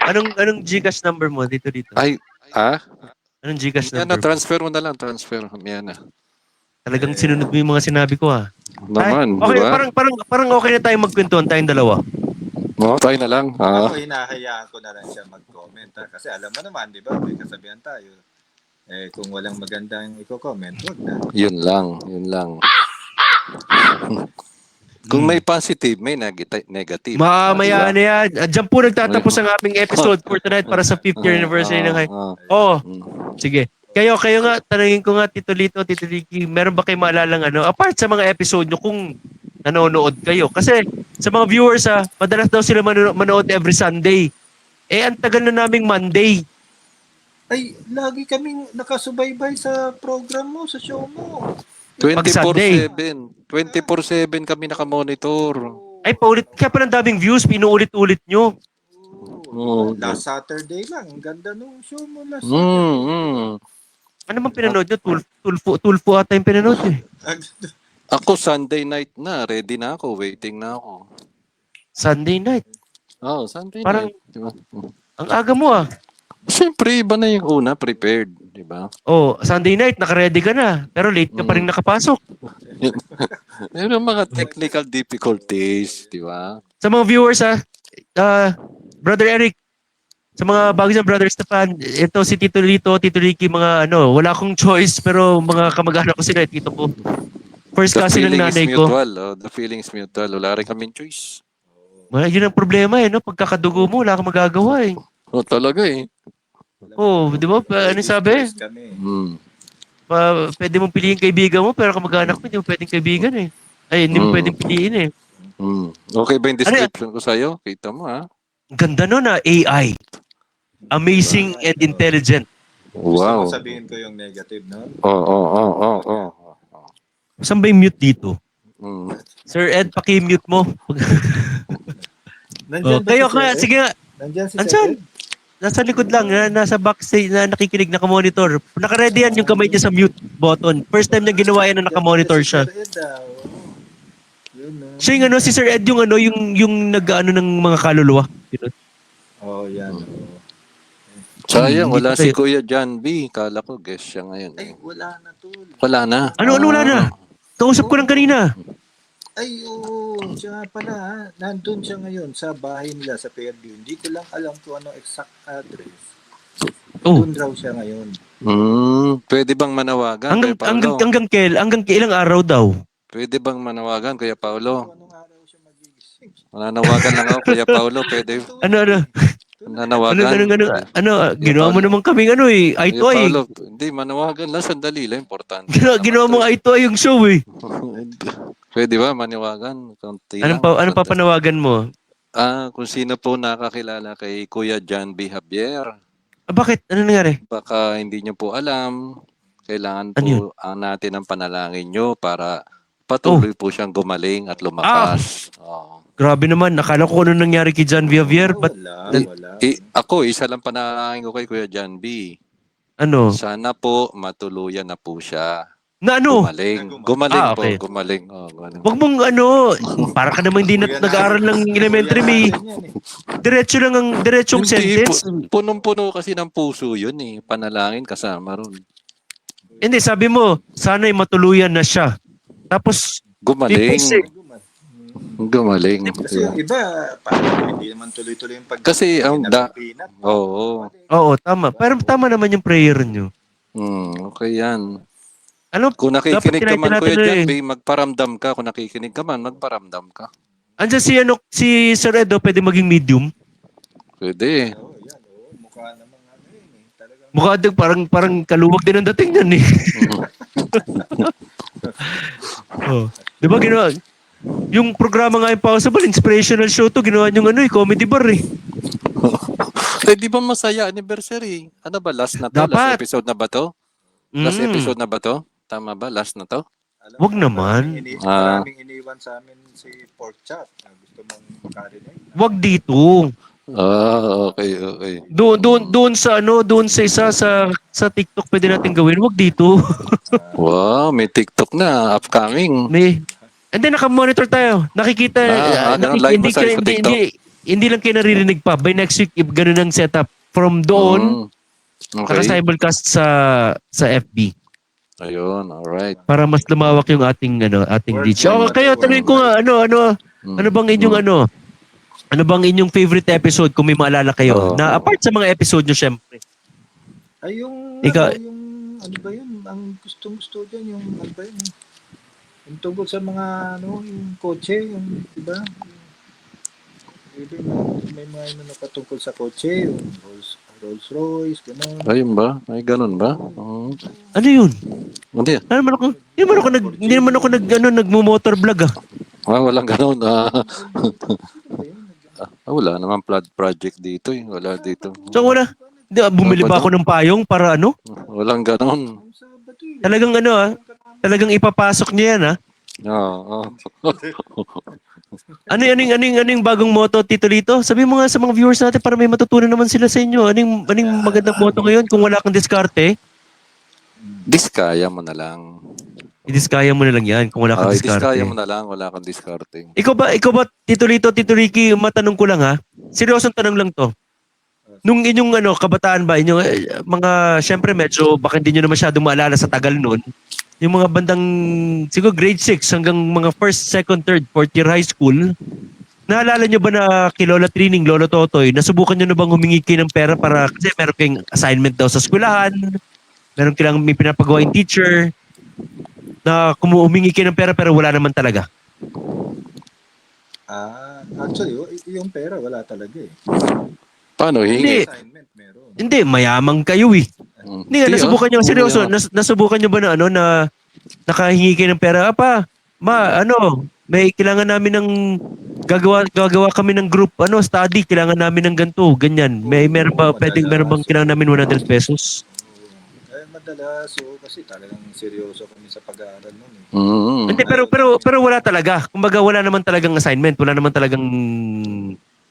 Anong GCash number mo dito? Ay, Anong GCash yan na, number mo? transfer mo na lang, transfer. Yan na. Talagang sinunod mo yung mga sinabi ko ah. Naman, Okay, di ba? parang okay na tayo magkwentuhan tayong dalawa. Oo, tayo na lang. Ako, hinahayaan ko na lang siya mag-comment. Kasi alam mo naman, di ba, may kasabihan tayo. Kung walang magandang i-comment, wag na. Yun lang. Kung may positive, may negative. Mamaya na yan. Diyan po nagtatapos ang aming episode for tonight para sa 5th year anniversary ng high. Oh, sige. Kayo nga, tanungin ko nga, Tito Lito, Tito Ricky, meron ba kayo maalalang apart sa mga episode nyo kung nanonood kayo? Kasi sa mga viewers madalas daw sila manood every Sunday. Ang tagal na naming Monday. Ay, lagi kaming nakasubaybay sa program mo, sa show mo. 24/7. 24/7 kami nakamonitor. Ay, kaya pa ng daming views, pinuulit-ulit nyo. Oo. Last Saturday lang, ang ganda nung show mo last Saturday. Ano bang pinanood nyo? Tulfo ata yung pinanood eh. Ako Sunday night na, ready na ako, waiting na ako. Sunday night. Sunday Parang- night. Diba? Ang aga mo ah. Siyempre, iba na yung una, prepared. Diba? Sunday night, naka-ready ka na. Pero late ka pa rin nakapasok. Meron mga technical difficulties, di ba? Sa mga viewers Brother Eric, sa mga bago sa Brother Stefan, ito si Tito Lito, Tito Ricky, mga wala akong choice pero mga kamag-anak ko sila, tito ko. First The cousin ng feeling is nanay ko. mutual. The feeling is mutual. Wala rin kaming choice. Yun ang problema no? Pagkakadugo mo, wala kang magagawa eh. Talaga eh. Di ba? Ano sabi? Pwede mong piliin kaibigan mo pero kamag-anak mo, hindi mo pwedeng kaibigan eh. Ay, hindi mo pwedeng piliin eh. Okay ba yung description ko sa'yo? Kita mo ha? Ang ganda nun AI. Amazing and intelligent. Gusto Wow. mo sabihin ko yung negative, no? Oo. Saan ba yung mute dito? Mm. Sir Ed, paki-mute mo. Nandyan ba Kayo si Sir kaya, Ed? sige nga. Nandyan si Andyan. Sir Ed? Nasa likod lang, nasa backstage na nakikinig, nakamonitor. Naka-ready yan yung kamay niya sa mute button. First time niya ginawa yan na nakamonitor siya. Si Sir Ed, Yun, Siya yung si Sir Ed yung nag-ano ng mga kaluluwa. yan. Sayang, wala Hindi si Kuya John B. Kala ko guest siya ngayon. Ay, wala na to. Wala na. Ano wala na? Kausap ko lang kanina. Ay, siya pala ha. Nandun siya ngayon sa bahay nila sa Fairview. Hindi ko lang alam kung ano exact address. Doon raw siya ngayon. Pwede bang manawagan, Kuya Paulo? Hanggang ilang araw daw. Pwede bang manawagan, Kuya Paulo? Anong araw siya magigising? Mananawagan lang ako, Kuya Paulo. Pwede. Mananawagan. Ginawa mo naman kaming eye to Kuya eye. Paulo, hindi, manawagan lang. Sandali lang, importante. Ginawa mo eye to eye yung show eh. Pwede ba maniwagan? Konti lang. Anong papanawagan mo? Kung sino po nakakilala kay Kuya John B. Javier, Bakit? Ano nangyari? baka hindi nyo po alam, kailangan Ano yun? po natin ang panalangin nyo para patuloy po siyang gumaling at lumakas. Grabe naman. Nakala ko ano nangyari kay John Javier. But Wala. Ako, isa lang panalangin ko kay Kuya John B. ano? Sana po matuluyan na po siya. Na ano? Gumaling okay. po, gumaling. Gumaling. Wag mong para ka naman hindi nag-aaral ng elementary, may diretsong sentence. Punong-puno kasi ng puso yun eh. Panalangin kasama ron. Hindi, sabi mo, sana'y matuluyan na siya. Tapos, Gumaling. Gumaling. Kasi yung iba, parang hindi naman tuloy-tuloy yung Kasi ang pinapinat. Oo. oo, tama. Pero tama naman yung prayer nyo. Okay yan. Ano? Kung nakikinig ka man, Kuya tinatanong John B, magparamdam ka. Kung nakikinig ka man, magparamdam ka. Andyan si Sir Edo, pwede maging medium. Pwede. Mukha namang yun eh. Talagang Mukha din, parang kaluwag din ang dating yan eh. Di ba ginawa? Yung programa nga yung Possible, inspirational show to, ginawa yung comedy bar eh. Di ba masaya anniversary? Ano ba, last na to? Dapat. Last episode na ba to? Last episode na ba to? Tama ba? Last na to? Wag naman. Maraming iniwan sa amin si Pork Chop. Gusto mong makarinig? Wag dito. Okay. Doon sa isa sa TikTok pwede natin gawin. Wag dito. Wow, may TikTok na, upcoming. And then naka-monitor tayo. Nakikita live ba sa TikTok? hindi lang kayo naririnig pa. By next week, if ganun ang setup. From doon, Okay. naka-simulcast sa FB. Ayun, alright. Para mas lumawak yung ating reach. Worldwide. Kaya tanungin ko nga, ano bang inyong ano bang inyong favorite episode kung may maalala kayo? Oo. Na apart sa mga episode nyo, syempre. Ay, yung, Ikaw- yung, ano ba yun? Ang gustong-gusto dyan, yung, ano ba yun? Yung tungkol sa mga, yung kotse, yung, diba? May mga patungkol sa kotse, yung Rolls Royce, gano'n. Ayun ba? Ay, ganun ba? Oo. Ano yun? Hindi. Hindi naman ako nagmo-motor vlog ah. Walang ganun. Wala naman project dito eh. Wala dito. So wala. Bumili ba ako ng payong para ano? Walang ganun. Talagang talagang ipapasok niya yan ah. Oo. Ano yung bagong motto, Tito Lito? Sabi mo nga sa mga viewers natin para may matutunan naman sila sa inyo. Anong magandang motto ngayon kung wala kang diskarte? Diskaya mo na lang. I-diskaya mo na lang yan kung wala kang diskarte. Diskaya mo na lang. Wala kang diskarte. Ikaw ba, Tito Lito, Tito Ricky, matanong ko lang ha? Seryosong tanong lang to. Nung inyong kabataan ba, inyong syempre medyo baka hindi nyo na masyadong maalala sa tagal nun, yung mga bandang, siguro grade 6 hanggang mga 1st, 2nd, 3rd, 4th year high school, naalala nyo ba na kay Lola Trining, Lolo Totoy, nasubukan nyo na bang humingi kayo ng pera para, kasi meron kayong assignment daw sa eskwelahan, meron kailang may pinapagawa yung teacher, na humingi kayo ng pera pero wala naman talaga. Actually, yung pera, wala talaga eh. Paano? Hingi? Assignment, meron. Hindi, mayamang kayo eh. Hindi nga, nasubukan nyo, seryoso, nasubukan nyo ba na na nakahingi kayo ng pera? May kailangan namin ng gagawa kami ng group, study, kailangan namin ng ganito, ganyan. Meron bang kailangan namin 100 pesos? Madalas, kasi talagang seryoso kami sa pag-aaral nun eh. Hindi, pero wala talaga. Kumbaga, wala naman talagang assignment, wala naman talagang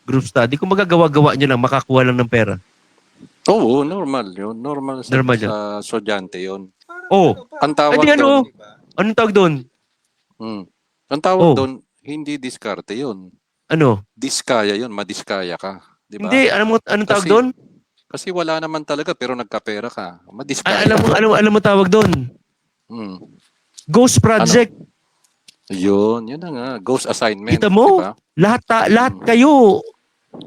group study. Kumbaga, gawa-gawa nyo lang, makakuha lang ng pera. Oo, normal yun. Normal sa estudyante yun. Oh, Ang tawag Adi, doon, anong tawag doon? ang tawag doon, hindi diskarte yun. Ano? Diskaya yun, madiskaya ka. Di ba? Hindi, anong tawag doon? Kasi wala naman talaga pero nagkapera ka. Madiskaya. Alam mo tawag doon? Hmm. Ghost project. Yun na nga. Ghost assignment. Kita mo? Diba? Lahat kayo.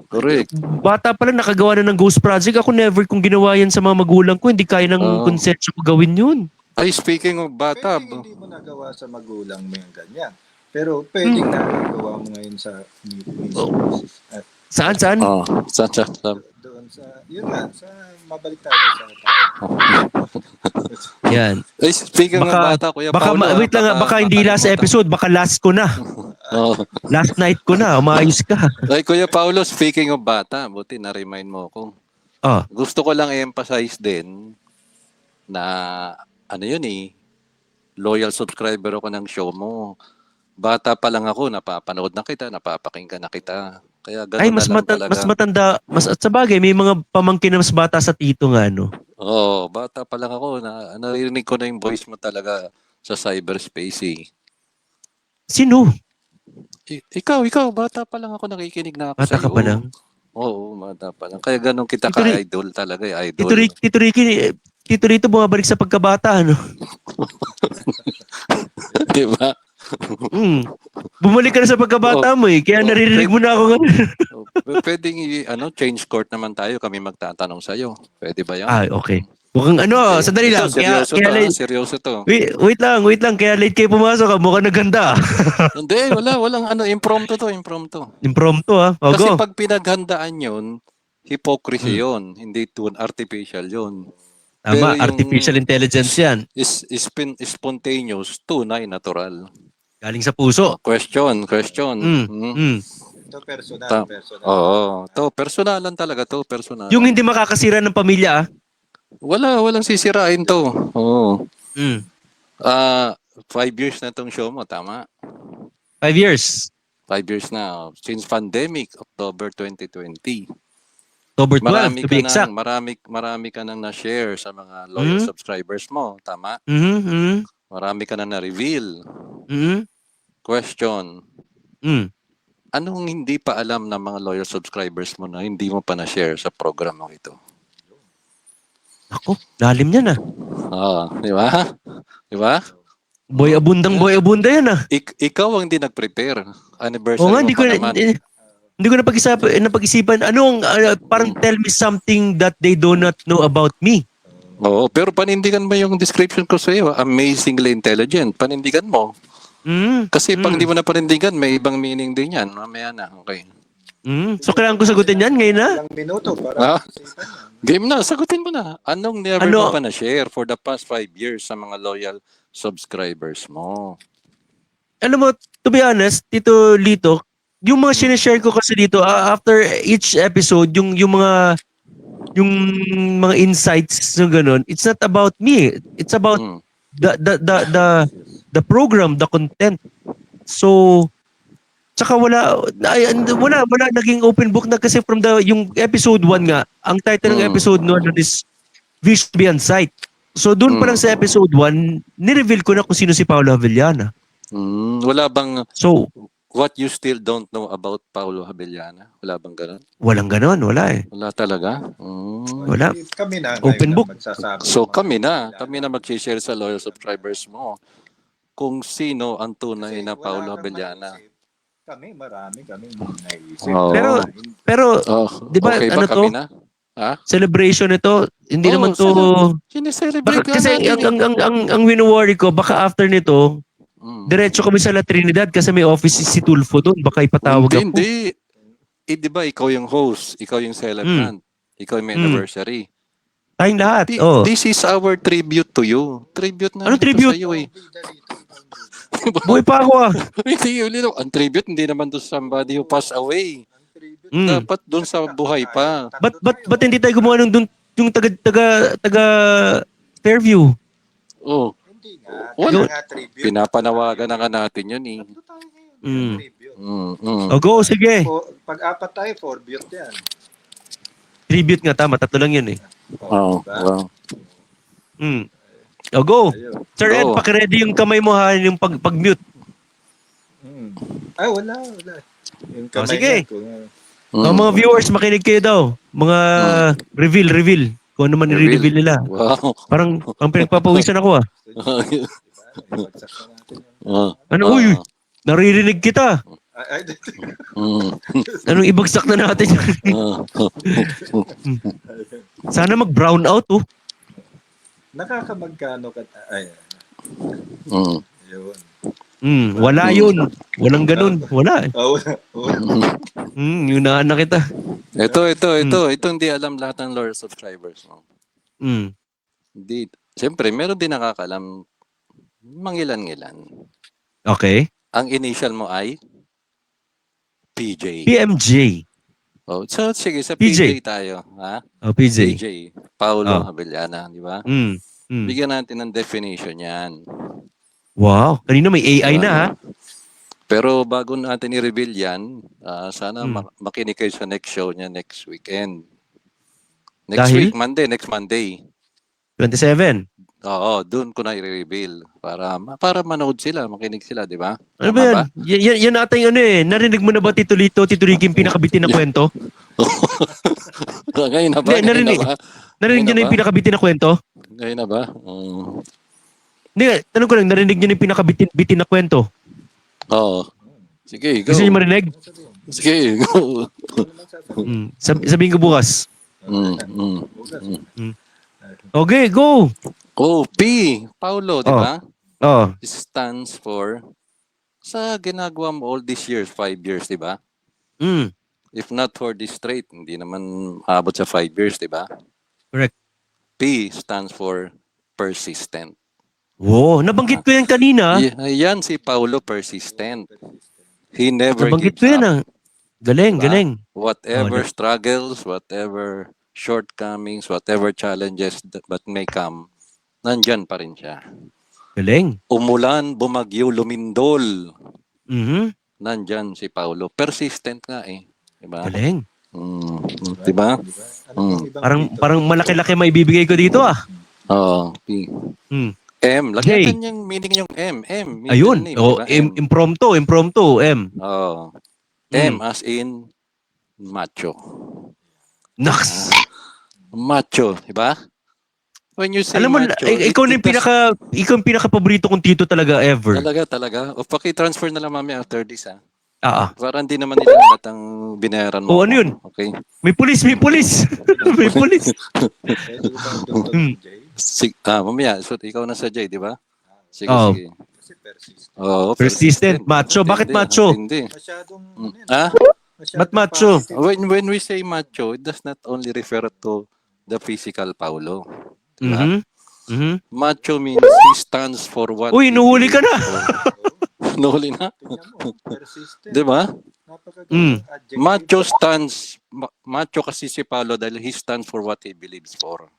Correct. Bata pala nakagawa na ng ghost project. Ako never kung ginawa yan sa mga magulang ko. Hindi kaya ng konsensya ko gawin yun. Ay, speaking of bata. Pwede hindi mo nagawa sa magulang mo yung ganyan. Pero pwedeng nagawa mo ngayon sa at Saan? Saan? doon sa, yun nga, sa mabalik tayo sa Yan. Ay, speaking of bata, Kuya Paolo. Wait lang, baka hindi last episode. Baka last ko na. Last night ko na. Umayos ka. Ay, Kuya Paolo, speaking of bata, buti na-remind mo ako. Gusto ko lang i-emphasize din na loyal subscriber ako ng show mo. Bata pa lang ako, napapanood na kita, napapakinggan na kita. Kaya ganun talaga. Mas matanda, sa bagay, may mga pamangkin na mas bata sa tito nga, no? Oo, bata pa lang ako, naririnig ko na yung voice mo talaga sa cyberspace eh. Sino? Ikaw, bata pa lang ako, nakikinig na ako Bata sa'yo. ka pa lang? Oo, bata pa lang. Kaya ganun kita ka-idol talaga, idol. Tito Ricky, Tito Rito bumabalik sa pagkabata, ano? Di ba? Bumalik ka na sa pagkabata mo eh. Kaya naririnig mo na ako ngayon. Pwedeng change court naman tayo. Kami magtatanong sa'yo. Pwede ba yan? Okay. Mukhang sandali lang. Seryoso to. Wait lang. Kaya late kayo pumasok. Mukhang naganda. Hindi, walang impromptu to. Impromptu ha? Kasi pag pinaghandaan yun, hypocrisy yun. Hindi artificial yun. Tama, artificial intelligence yan. Spontaneous, tunay, natural. Galing sa puso. Question. Ito personal. Oo. Personalan talaga to. Personal. Yung hindi makakasira ng pamilya walang sisirain to. Oo. 5 years na tong show mo, tama? 5 years. 5 years na. Since pandemic, October 2020. October 12, to be exact. Marami ka nang na-share sa mga loyal subscribers mo, tama? Marami ka nang na-reveal. Question. Anong hindi pa alam ng mga loyal subscribers mo na hindi mo pa na-share sa program mo ito? Ako, lalim yan ah. Di ba? Di ba? Boy abunda yan ah. Ikaw ang hindi nag-prepare. Anniversary Oo nga, mo pa naman. hindi ko napag-isipan. Ano parang tell me something that they do not know about me. Oo, pero panindigan mo yung description ko sa iyo. Amazingly intelligent. Panindigan mo. Kasi pag hindi mo na panindigan, may ibang meaning din yan. Mamaya na. Okay. So kailangan ko sagutin yan ngayon na? Ilang minuto para isipan yan. Game na. Sagutin mo na. Anong never Ano? mo pa na-share for the past 5 years sa mga loyal subscribers mo? Alam mo, to be honest, Tito Lito, yung mga sinishare ko kasi dito, after each episode, yung mga insights na ganun, it's not about me. It's about Mm. the program, the content. So, tsaka wala naging open book na kasi from yung episode 1 nga, ang title ng episode 1 is Vision Beyond Sight. So doon pa lang sa episode 1, ni-reveal ko na kung sino si Paolo Avellana. Wala bang So, what you still don't know about Paulo Avellana? Wala bang ganun? walang ganon, wala eh. Wala talaga? Wala. Kami na Open ngayon book. na magsasabi. So kami na mag-share sa loyal subscribers mo kung sino ang tunay na Paulo Avellana. Kami, marami kami naisip. Oo. Pero Oh, Di ba, okay ano ba kami to? na? Ha? celebration ito, hindi Oo, naman to Sineselebrate baka, kasi ang wino-worry ko baka after nito, diretso kami sa La Trinidad kasi may office si Tulfo doon, baka ipatawag ako. Hindi. Di ba ikaw yung host, ikaw yung celebrant, ikaw yung may anniversary. Tayong lahat. Oh. This is our tribute to you. Tribute na Ano ito tribute? sa'yo eh. Buhay pa ako ah. Hindi, ang tribute hindi naman doon sa somebody who passed away. Dapat doon sa buhay pa. Ba't hindi tayo gumawa ng dun, yung taga Fairview? Oh, Hindi nga. Wala. Kaya nga tribute. pinapanawagan na nga natin yun eh. Tatlo tayo ngayon. Mm. Tribute. O go, sige. Pag-apat tayo, forbute yan. Tribute nga, tama. Tatlo lang yun eh. Oh, Diba? wow. O go. Ayun. Sir Ed, Go. pakiready yung kamay mo ha, yung pag-mute. Ay, wala. Yung kamay sige. lang, kung- O mga viewers, makinig kayo daw. Mga reveal. Kung ano man i-reveal nila. Wow. Parang pinagpapawisan ako ah. Diba? Ibagsak na natin yung- Ano, uy, naririnig kita. Ay, Anong ibagsak na natin? Sana mag-brown out oh. nakakamagkano ka... Ay, yun. Wala yun. Walang ganun. Wala eh. Oh, Yun na kita. Ito hindi alam lahat ng loyal subscribers mo. Hindi. Siyempre, meron din nakakalam mangilan-ngilan. Okay. Ang initial mo ay PJ. PMJ. Oh, so sige, sa PJ. PJ tayo, ha? Oh, PJ. PJ, Paulo Oh. Avellana, di ba? Mm. Bigyan natin ng definition yan. Wow. Kanina may AI na ha. Pero bago natin i-reveal yan, sana makinig kayo sa next show niya next weekend. Next Dahil? week, next Monday. 27. Oo, doon ko na i-reveal para manood sila, makinig sila, di ba? Ano ba yan? Yan ata yung ano eh. Narinig mo na ba Tito Lito, Tito Ricky yung pinakabitin na kwento? Ngayon na ba? Hindi, narinig. Narinig niyo na yung pinakabitin na kwento? Ngayon na ba? Hindi, tanong ko lang, narinig niyo na yung pinakabitin na kwento? Oo. Sige, go. Gusto niyo marinig? Sige, go. Sabihin ko bukas. Okay, go! Oh, P. Paulo, di ba? Oh. Stands for sa ginagawa mo all these years, 5 years, di ba? If not for this trait, hindi naman abot sa 5 years, di ba? Correct. P stands for persistent. Wow, nabanggit ko yan kanina. Yan si Paulo, persistent. He never Nabanggit gives ko yan up. ah. Galing, Diba? galing. Whatever struggles, whatever shortcomings, whatever challenges that may come, nandyan pa rin siya. Galing. Umulan, bumagyo, lumindol, Mhm. nandyan si Paulo. Persistent nga eh. Diba? Galing. Diba? Parang malaki-laki maibibigay ko dito ah. Oo. P. Hmm. M. J. Lagyan natin yung meaning yung M. M. middle Ayun. name, Oh, diba? M. impromptu, M. Oo. M as in macho. Naks. Macho, di ba? When you say Alam mo, macho, ikaw na yung ikaw yung pinaka-paborito kong tito talaga ever. Talaga. O paki-transfer na lang mamaya after this, ha? Ah, ah. Para hindi naman nila halatang binayaran mo O ano ako. yun? Okay? May pulis. May pulis. Pwede ko bang Dr. Hmm. Jay? Mamaya. So, ikaw na sa Jay, di ba? Sige, Oo. sige. Kasi persistent. Oo, Persistent. Macho. Bakit macho? Hindi. Masyadong, Ah? Ba't macho? positive. When we say macho, it does not only refer to the physical, Paulo. Diba? Mhm. Mhm. Macho means he stands for what Uy, he nuhuli ka believes na. for. Oo, Nuhuli na? tingnan mo, persistent. Diba? Napakagandang adjective. Macho kasi si Paulo dahil he stands for what he believes for.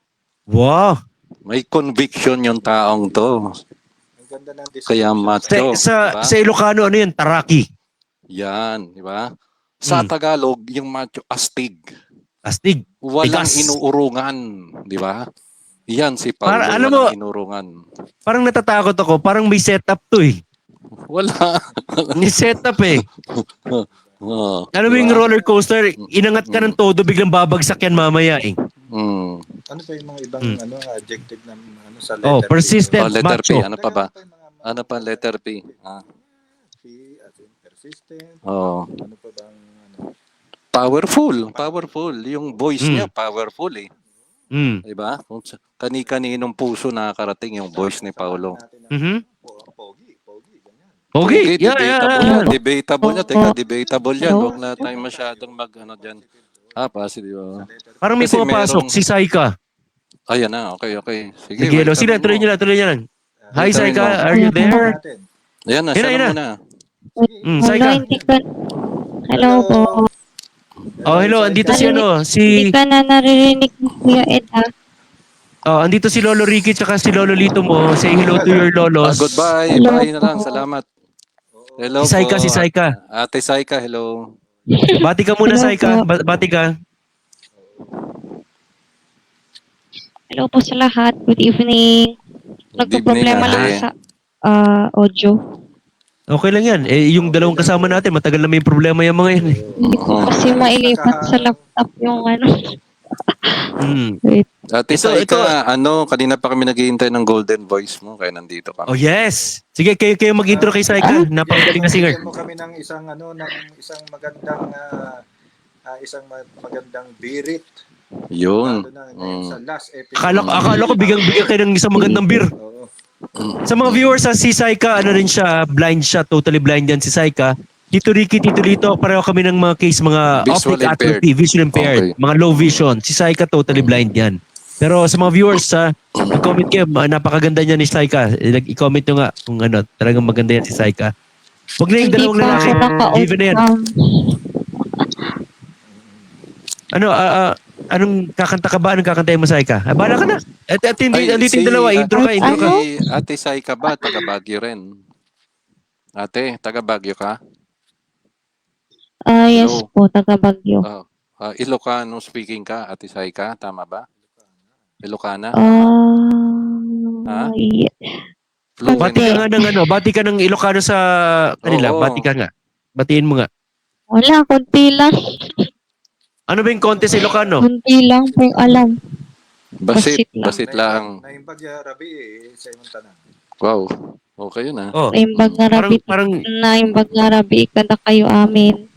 Wow. May conviction yung taong to. Ang ganda ng Kaya description. macho. Diba? Sa Ilocano, ano yan? Taraki. Yan, di ba? Sa Tagalog, yung macho astig. Astig. Walang Tigas. inuurungan, di ba? Yan si Paulo, Alam mo, walang inurungan. parang natatakot ako. Parang may setup to eh. Wala. May setup eh. Alam mo diba? yung roller coaster, inangat ka ng todo, biglang babagsak yan mamaya eh. Mm. Ano pa yung mga ibang adjective na sa letter Oh, P? persistent, Letter P. macho. Ano pa ba? Ano pa letter P? P as in persistent. Oh. Ano pa bang Powerful. Yung voice Mm. niya, powerful eh. Mm. Diba? Kung kani-kaninong puso nakakarating yung voice ni Paulo. Mhm. Pogi, ganyan. Okay, debatable yeah. yan. Debatable yan. Teka, debatable yan. Huwag na tayong masyadong dyan. Positive. Oh. Parang may Kasi pumapasok, merong- si Saika. Ayan na, okay. Sige, Nag-yellow. Sige, welcome mo. tuloy niyo lang. Hi Welcome Saika, mo. are you there? Natin. Ayan na, Yun na, siya yun na na. muna. Mm, Hello, Saika. hindi ko... Hello po. Oh, hello, andito si Hindi ka na naririnig ni Kuya Ed, ha? andito si Lolo Ricky tsaka si Lolo Lito mo. Say hello to your lolos. Goodbye. Hello Bye na lang. po. Salamat. Hello Si Saika, po. si Saika. Ate Saika, hello. Bati ka muna, Hello Saika. po. Bati ka. Hello po sa lahat. Good evening. Nagka-problema Ate. lang sa audio. Okay lang yan. Yung dalawang kasama natin, matagal na may problema yung mga yan. Hindi ko kasi mailipat sa laptop yung ano. Mm. Wait. Ate Ito- Saika, kanina pa kami naghihintay ng golden voice mo, kaya nandito Oh kami. yes. Sige, kayo mag-intro kay Saika. Napakagaling na singer. Bigyan mo kami ng isang magandang birit. Yun. Lalo na ngayon sa last episode. Akala ko bigyan kayo ng isang magandang beer. Oo. Sa mga viewers, si Saika, ano rin siya, blind siya, totally blind yan si Saika. Tito Ricky, Tito Lito, pareho kami ng mga case, mga Visual optic impaired. atrophy, visual impaired, Okay. mga low vision. Si Saika, totally blind yan. Pero sa mga viewers, mag-comment kayo, napakaganda niya ni Saika. I-comment nyo nga kung talagang maganda yan si Saika. Huwag na yung Hindi dalawang pa lalaki. ako Given na yan. Anong kakanta ka ba? Anong kakantayin mo, Saika? Bala ka na. At andito yung dalawa. Intro ka. Si Ate Saika ba, taga Baguio rin? Ate, taga Baguio ka? Yes Hello. po, taga Baguio. Ilocano speaking ka, Ate Saika, tama ba? Ilocana? Ha? Bati ka Hindi. nga ng bati ka ng Ilocano sa kanila. Oo. Bati ka nga. Batiin mo nga. Wala, kunti lang. Ano ba yung contest sa Ilocano? Kunti lang po yung alam. Basit lang. Naimbag ya Rabi sa imong tanan. Wow. Okay yun Oh, Naimbag nga rabi. parang Naimbag nga rabi. Kada kayo amin.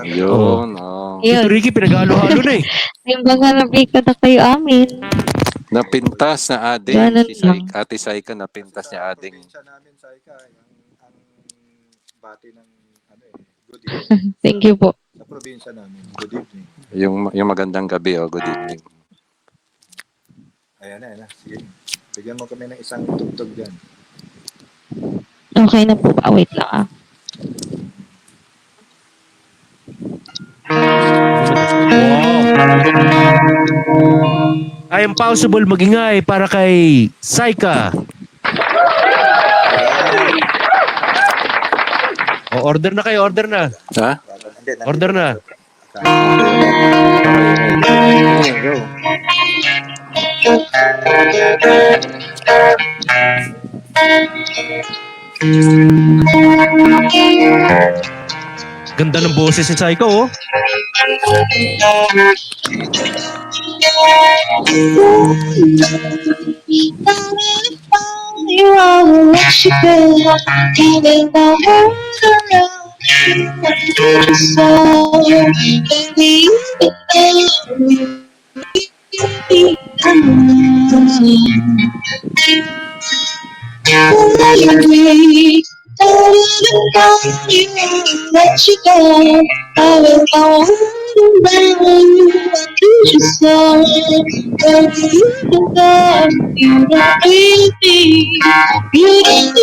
Yun. Tito Yun. Ricky, pinag-halo-halo na eh. Naimbag nga rabi. Kada kayo amin. Napintas na ading. Ganun Si lang. Ate Saika, napintas niya ading. Probinsya namin sa ang bati ng good evening. Thank you po. Sa probinsya namin, good evening. Yung magandang gabi, good evening. Ayan na. Sige. Bigyan mo kami ng isang tugtog dyan. Okay na po ba? Wait lang. I am possible magingay para kay Saika. Order na kayo, order na. Ha? Order na. Go. Ganda ng boses ni Saika, oh. You are what you feel, even the world around you. So, baby, let you go. I will go around you and do just so. Baby, you can go. You don't need me. You don't need me.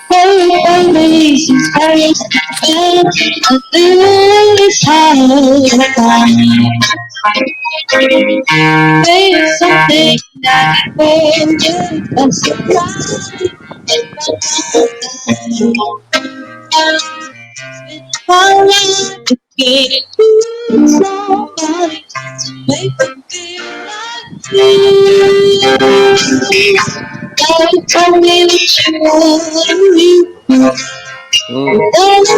Since Paris, I feel this high. Baby, something that when you are surprised. My life to be somebody to make me feel like me. Don't tell me what you want to do. Mm. Don't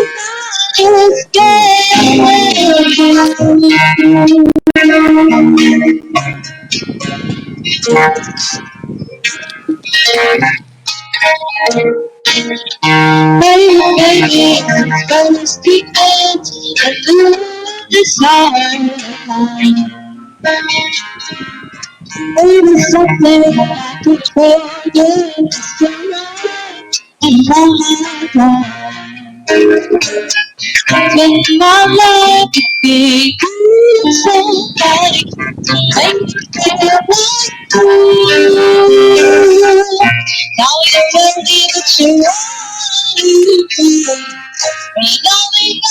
baby, gonna speak out and do this hard. Maybe something I could forget tonight in my heart. Make my life be somebody to make me feel like you. Now you tell me that you want me, but I think I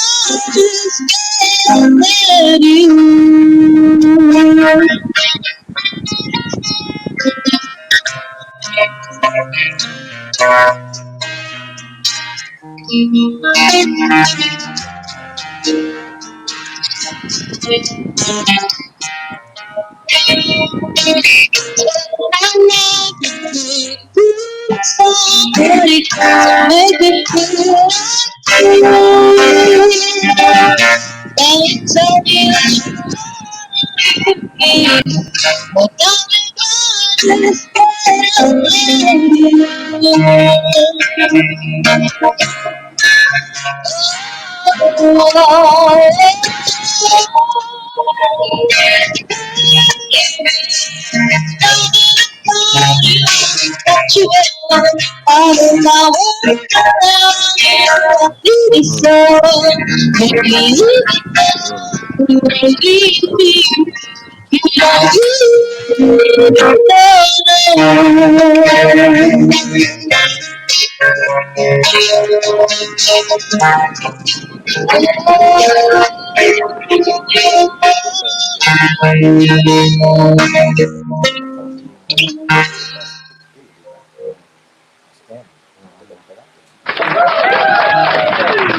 just can't let somebody to make me feel like you. Now you tell me that you want me, but I think I just can't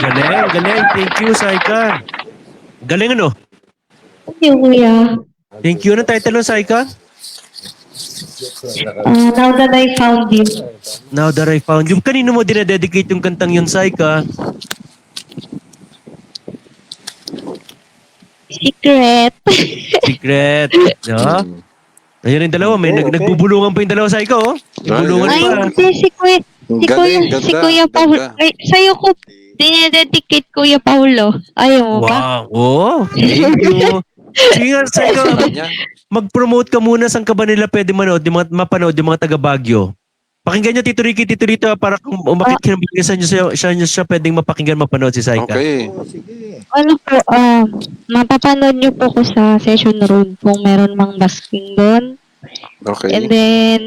Galing, galing. Thank you, Saika. Galing ano? Thank you, Kuya. Thank you. Anong title ng Saika? Now that I found you. Now that I found you. Kanino mo dinededicate yung kantang yun, Saika? Secret. Secret. No? Ayun yung dalawa. May Okay. nagbubulungan pa yung dalawa, Saika, oh. Nagbubulungan Ay, pa. hindi, si Galing, Kuya, si ganda, Kuya Paulo. ganda. Ay, sa'yo ko dinededicate Kuya Paulo. Ayaw mo ba? Wow. Oh, thank you. Sige nga, Saika, Sa kanya. mag-promote ka muna. Saan ka ba nila pwede manood, mapanood yung mga taga Baguio? Pakinggan nyo, Tito Ricky, Tito Rito, para kung umakit ka ng bigla, saan nyo siya pwedeng mapakinggan, mapanood si Saika. Okay. Oo, sige. Ano po, mapapanood niyo po ko sa Session Road kung meron mang basking doon. Okay. And then,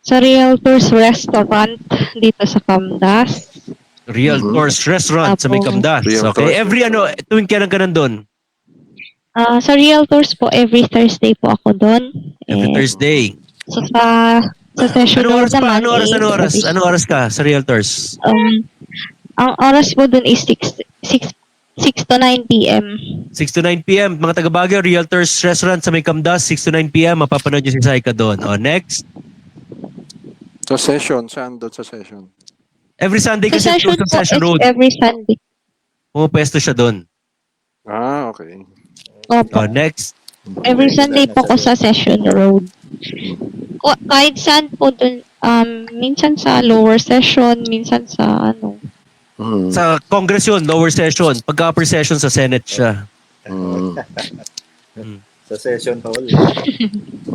sa Realtors Restaurant dito sa Camdas. Real Tours Restaurant sa May Camdas. Real Okay, Tours every tuwing kailan ka nandun? Sa Realtors po, every Thursday po ako doon. Every And Thursday. So, sa Session Anong Road oras pa? naman Anong oras? is Anong oras? every- Anong oras ka sa Realtors? ang oras po doon is 6 6 to 9 p.m. 6 to 9 p.m. Mga taga Baguio, Realtors Restaurant sa may Camdas, 6 to 9 p.m. Mapapanood nyo si Saika doon. O, next. Sa session, saan doon sa session? Every Sunday Sa kasi session close po sa Session is Road. every Sunday. Pumupesto siya doon. Ah, okay. Opo. O, next. Every Regular Sunday na po siya ko doon. sa Session Road. Kahit saan po dun, minsan sa lower session, minsan sa ano. Hmm. Sa Congress yun, lower session. Pagka upper session sa Senate siya. Hmm. Mm. Sa session hall.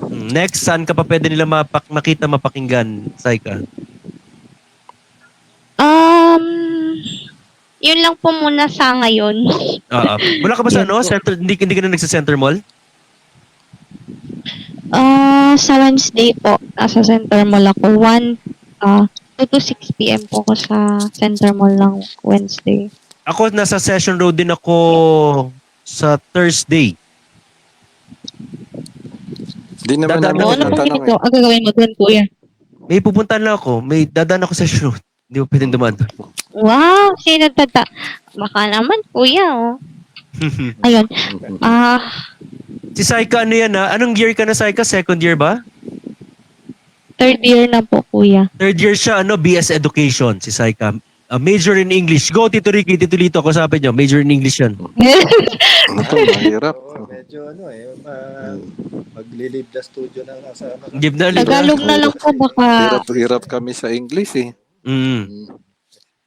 Next, saan ka pa pwede nila makita, mapakinggan, Saika? Yun lang po muna sa ngayon. Wala ka ba sa Yun po. Center, hindi ka na nagsa-Center Mall? Sa Wednesday po, nasa Center Mall ako. 2 to 6 p.m. po ako sa Center Mall ng Wednesday. Ako, nasa Session Road din ako sa Thursday. Di naman Dadaan namin Ano pong tinatanong ginagawa? Gagawin mo doon, kuya? May pupuntahan lang ako. May dadaan ako sa Session Road. Hindi mo pwedeng dumaan doon. Wow, sino tata? Baka naman, kuya, oh. Ayun. Si Saika, ano yan ha? Anong year ka na, Saika? Second year ba? Third year na po, kuya. Third year siya, BS Education, si Saika. Major in English. Go, Tito Ricky, Tito Lito, ako sabi niyo. Major in English yan. Ito, mahirap. Oo, medyo maglilib the studio na nasa ano. Give na, libre. Tagalog na lang po, baka... Hirap kami sa English eh.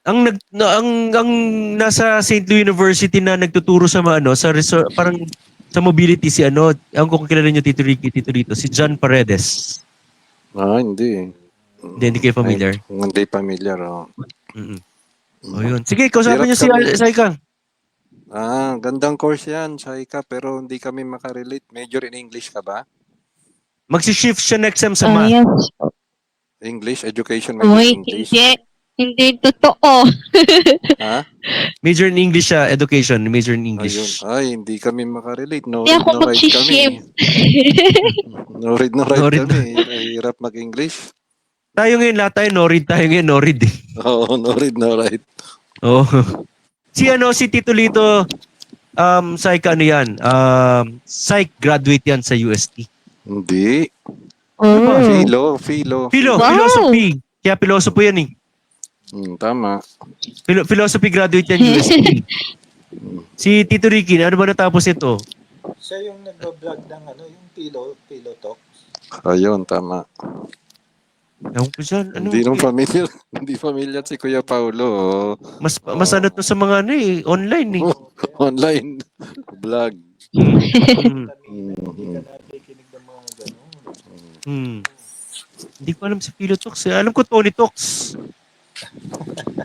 Ang nasa St. Louis University na nagtuturo sa sa resort, parang sa mobility si ang kung kilala niyo Tito Ricky, Tito Lito, si John Paredes. Hindi. Hindi kayo familiar. Hindi familiar. Oh. Yun. Sige, kausapin niyo si Saika. Gandang course yan, Saika, pero hindi kami makarelate. Major in English ka ba? Magsi-shift siya next sem sa math. Yes. English, education, major Uy, in English. hindi. Hindi totoo. Ha? Major in English siya, education, major in Ayun. English. Ay, hindi kami makarelate. No Hindi read, ako no write kami. mag-shift. No read, no No write read, kami. Hirap mag-English. Tayo ngayon, lahat tayo no-read, tayo ngayon no-read eh. Oo, no read, no write. Oh. Si Tito Lito, Saika, ano yan? Psych graduate yan sa UST. Hindi. Oh. Philo. Wow. Philosophy. Kaya philosophy yan eh. Tama. Philosophy graduate yan UST. Si Tito Ricky, ano ba natapos ito? Siya yung nag-vlog ng yung Pilo Talk. Ayun, tama. Ewan ko dyan. Hindi nung familiar. Hindi familiar si Kuya Paulo. Mas ano to sa mga online eh. Online. Vlog. Hindi ka nakikinig ng mga gano'n. Hindi ko alam si Philo Talks. Alam ko Tony Talks.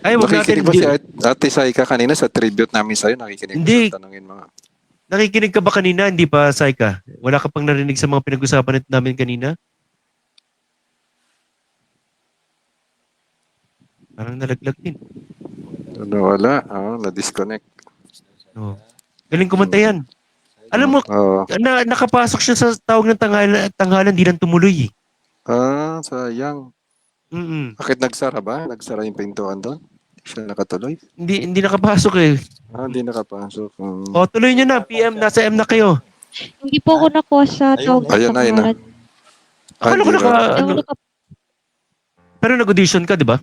Ay, wag natin. Nakikinig ba si Ate Saika kanina sa tribute namin sa'yo? Nakikinig Hindi. ba sa tanongin mga? Nakikinig ka ba kanina? Hindi pa, Saika? Wala ka pang narinig sa mga pinag-usapan namin kanina? Parang nalaglag din. Wala. Na-disconnect. Oh. Galing kumanta yan. Alam mo, nakapasok siya sa tawag ng tanghalan, di lang tumuloy eh. Sayang. Mm-mm. Bakit nagsara ba? Nagsara yung pintuan doon? Siya nakatuloy? Hindi nakapasok eh. Hindi nakapasok. O, tuloy nyo na. PM, nasa M na kayo. Hindi po ako nakuha sa tawag ng Ayun na. pangalan. Akala ko Hindi ba? Pero nag-audition ka, di ba?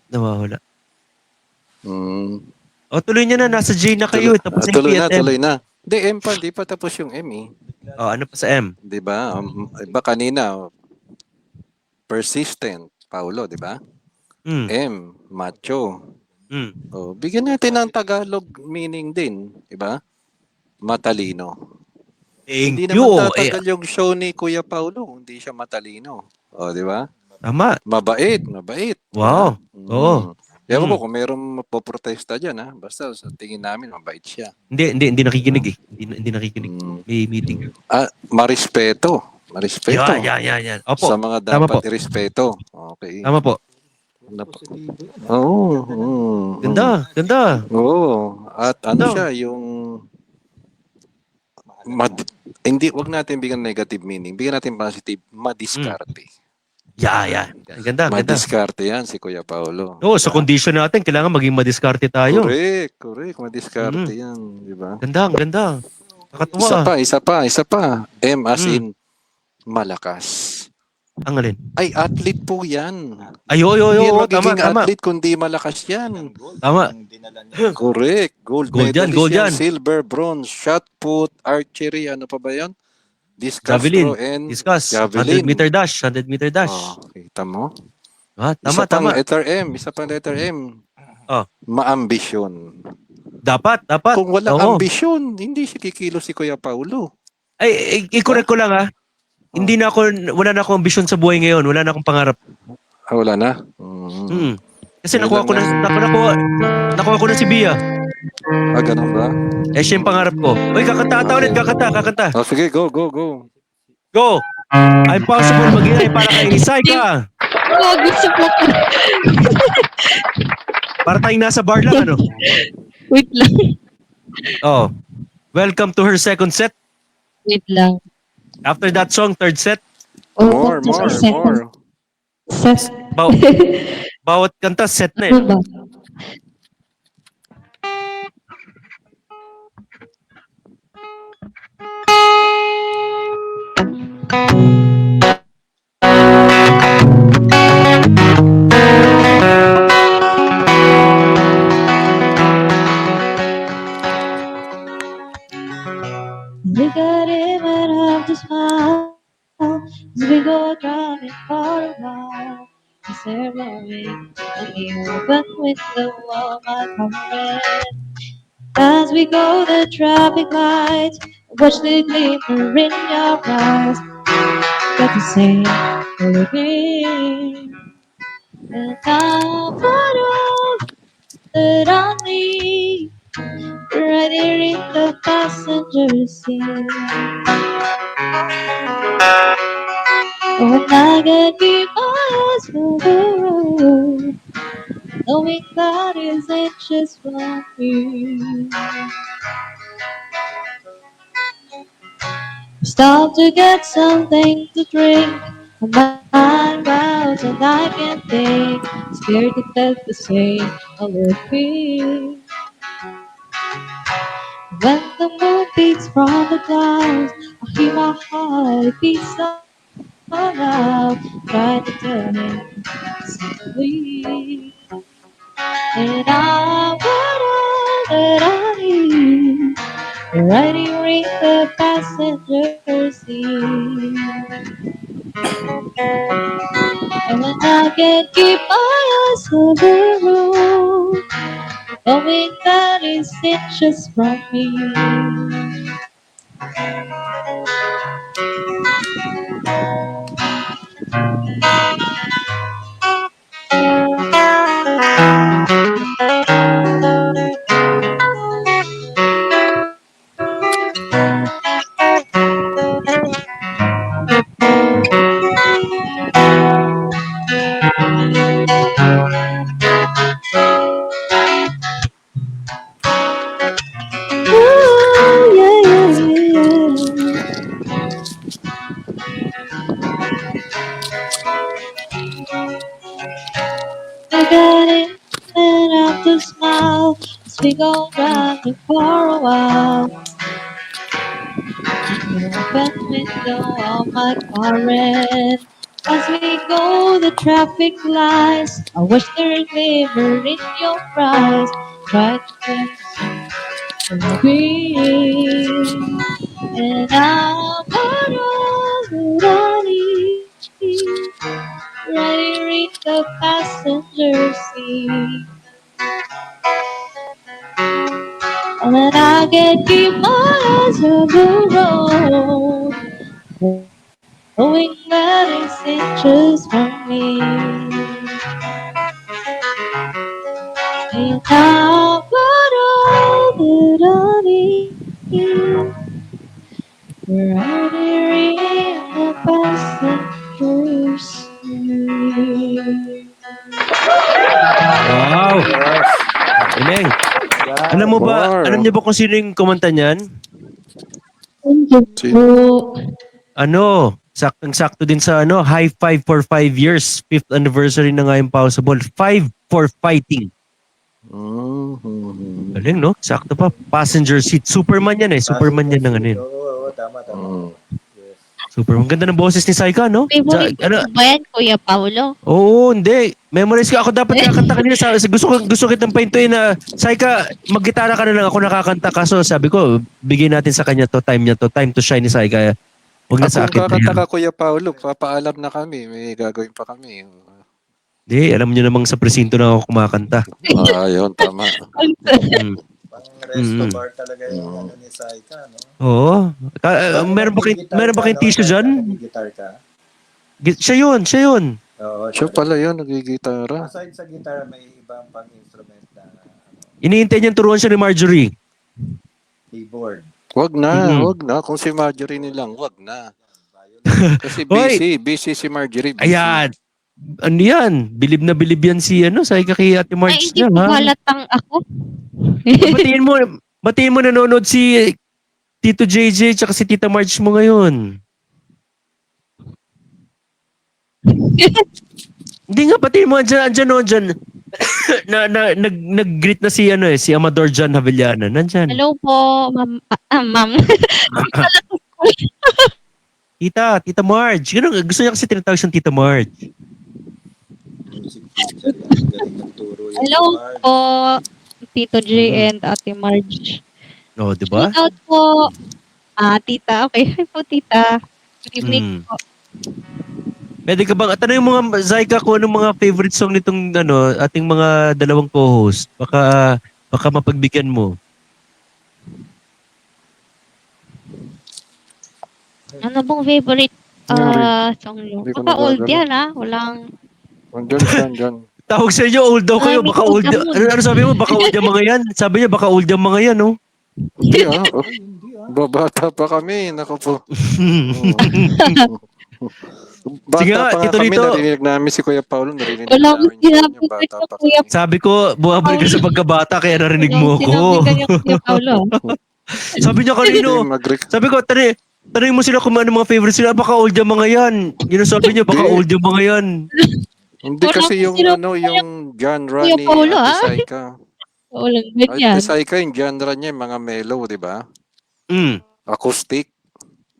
Nawawala. O, tuloy nyo na. Nasa J na kayo. Tapos yung Tuloy na, PSM. tuloy na. Hindi, M pa. Hindi pa tapos yung M eh. O, ano pa sa M? Di ba? Iba kanina, persistent, Paulo, di ba? Mm. M, macho. Mm. Bigyan natin ng Tagalog meaning din, di ba? Matalino. Hindi Thank you. naman tatagal yung show ni Kuya Paulo, hindi siya matalino. Di ba? Tama. Mabait. Wow. Oo. Ewan ko kung merong mapoprotesta dyan, ha? Basta sa tingin namin, mabait siya. Hindi nakikinig eh. Hindi nakikinig. May meeting. Marespeto. Yan. Opo. Sa mga Tama dapat po. irespeto. Okay. Tama po. Oo. Ganda. Oo. At ano Ganda. siya, yung hindi, wag natin bigyan negative meaning. Bigyan natin positive, madiskarte. Yeah. Ganda. Madiskarte yan si Kuya Paulo. Oo, sa condition natin, kailangan maging madiskarte tayo. Correct. Madiskarte yan, di ba? Ganda. Nakatuwa. Isa pa. M as Mm. in malakas. Ang alin? Ay, athlete po yan. Ay, Hindi yan oo, magiging tama. athlete kundi malakas yan. Tama. Ang dinala niya. Correct. Gold Gold yan, medalist gold yan. Silver, bronze, shot put, archery, ano pa ba yan? Discus Javelin. throw and Discuss. javelin. 100 meter dash. Oh, kita mo? Ah, Isa tama. pang letter M. Oh. Maambisyon. Dapat. Kung walang Oo. ambisyon, hindi siya kikilos si Kuya Paulo. Ay, i-correct ko lang wala na akong ambisyon sa buhay ngayon. Wala na akong pangarap. Wala na? Kasi Yun nakuha ko na si Bia. Ganun ba? Siya yung pangarap ko. Uy, kakanta ulit. Kakanta. Oh, sige, go. Go! I'm possible mag-inay para kay Saika. Gusto ko. Para tayong nasa bar lang, ano? Wait lang. Oh. Welcome to her second set. Wait lang. After that song, third set. More. Set. Bawat kanta, set na eh. Ano ba? We got even have to smile as we go driving for a while. The ceremony and the open window of my comrade. As we go the traffic lights, watch the glimmer in your eyes. Got to say everything, and I'm part of that I need. Right here in the passenger seat. When I get keep my eyes for the road, knowing that isn't just for me. Stop to get something to drink. My mind routes and I can think. Scared to let the same I will be. When the moon beats from the clouds, I hear my heart beat so loud. Try to tell him simply, and I want all that I need. Right here in the passenger seat. And when I can't keep my eyes on the road, knowing that it's just from me. Ooh, yeah. I got it, and I have to smile as we go driving for a while. Open window of my car red. As we go the traffic lights, I wish there were glimmer in your eyes. Try to green, and I'm part of that I need. Right here in the passenger seat. And then I can keep my eyes on the road, knowing that it's inches from me. And I've got all that I need. Right here in the passenger seat. Wow! Galing. Wow. Alam niyo ba kung sino yung kumanta niyan? Thank you po. Ano? Saktong-sakto din sa high five for 5 years. 5th anniversary na nga yung Possible. 5 for fighting. Mhm. Galing, no? Sakto pa. Passenger seat. Superman yan eh. Superman yan ng ano yun. Oo, tama. Yes. Superman. Ganda ng boses ni Saika, no? Favorite Ano? mo ba yan, Kuya Paulo? Oo, hindi. Memorize ko. Ako dapat kakanta kanina. Gusto kitang paintuin na, Saika, maggitara ka na lang. Ako nakakanta. Kaso sabi ko, bigyan natin sa kanya to. Time niya to. Time to shine ni Saika. Huwag na sa Kung akin. kakanta ka, Kuya Paulo, papaalam na kami. May gagawin pa kami. Hindi, alam niyo namang sa presinto na ako kumakanta. Yun, tama. Mm. Pang resto bar talaga yung ano ni Saika, no? Oo. Meron ba kayong tissue dyan? Gitar ka? Siya yun. Oo. Siya pala yun, nagigitara. Aside sa guitar, may ibang pang-instrument na Iniintay niyang turuan siya ni Marjorie. keyboard. Wag na, Mm. wag na. Kung si Marjorie nilang, wag na. Kasi Hoy! busy si Marjorie. Busy. Ayan. Ano yan? Bilib na bilib yan si Saika kay Ate Ay, March hindi niya, po ha? halatang ako. Batiin mo nanonood si Tito JJ tsaka si Tita March mo ngayon. Hindi nga, batiin mo. Andyan. Nag-greet na si si Amador John Havillana. Nandyan. Hello po, ma'am. Ma'am. Tita March. Ganun, gusto niya kasi tinatawag siyang Tita March. Music teacher yan. Galing nagturo yan. Hello Bard. po, Tito J and Ate Marge. Oh, di ba? Shout out po. Tita. Okay. Hi po, tita. Good evening po. Pwede ka bang, tanong yung mga Zaika kung anong mga favorite song nitong ating mga dalawang co-host. Baka mapagbigyan mo. Ano bang favorite song nyo? Hindi ko Baka old nagagano. yan Walang... Andyan. Tawag sa inyo, old daw kayo. Ay, Baka may old. old naman. Ano sabi mo? Baka old yung mga yan. Sabi niya, baka old yung mga yan, no? Hindi Ay, hindi Babata pa kami. Naku po. Bata Sige nga, pa nga Tito kami. Lito. Narinig namin si Kuya Paulo. Narinig Wala akong namin sinabi yung bata ko, pa Kuya kami. Sabi ko, bumabalik ka sa pagkabata kaya narinig mo Sinabi ko. kanya Kuya Paulo. Sabi niya kanino. Sabi ko, tanong mo sila kung ano mga favorite sila. Baka old yung mga yan. Yun ang sabi niya, baka Hindi. old yung mga yan. Hindi Wala kasi akong yung sinabi yung genre Kuya ni Paulo, Ate Saika. Walang ganyan. Ate Saika, yung genre niya, yung mga mellow, di ba? Mm. Acoustic.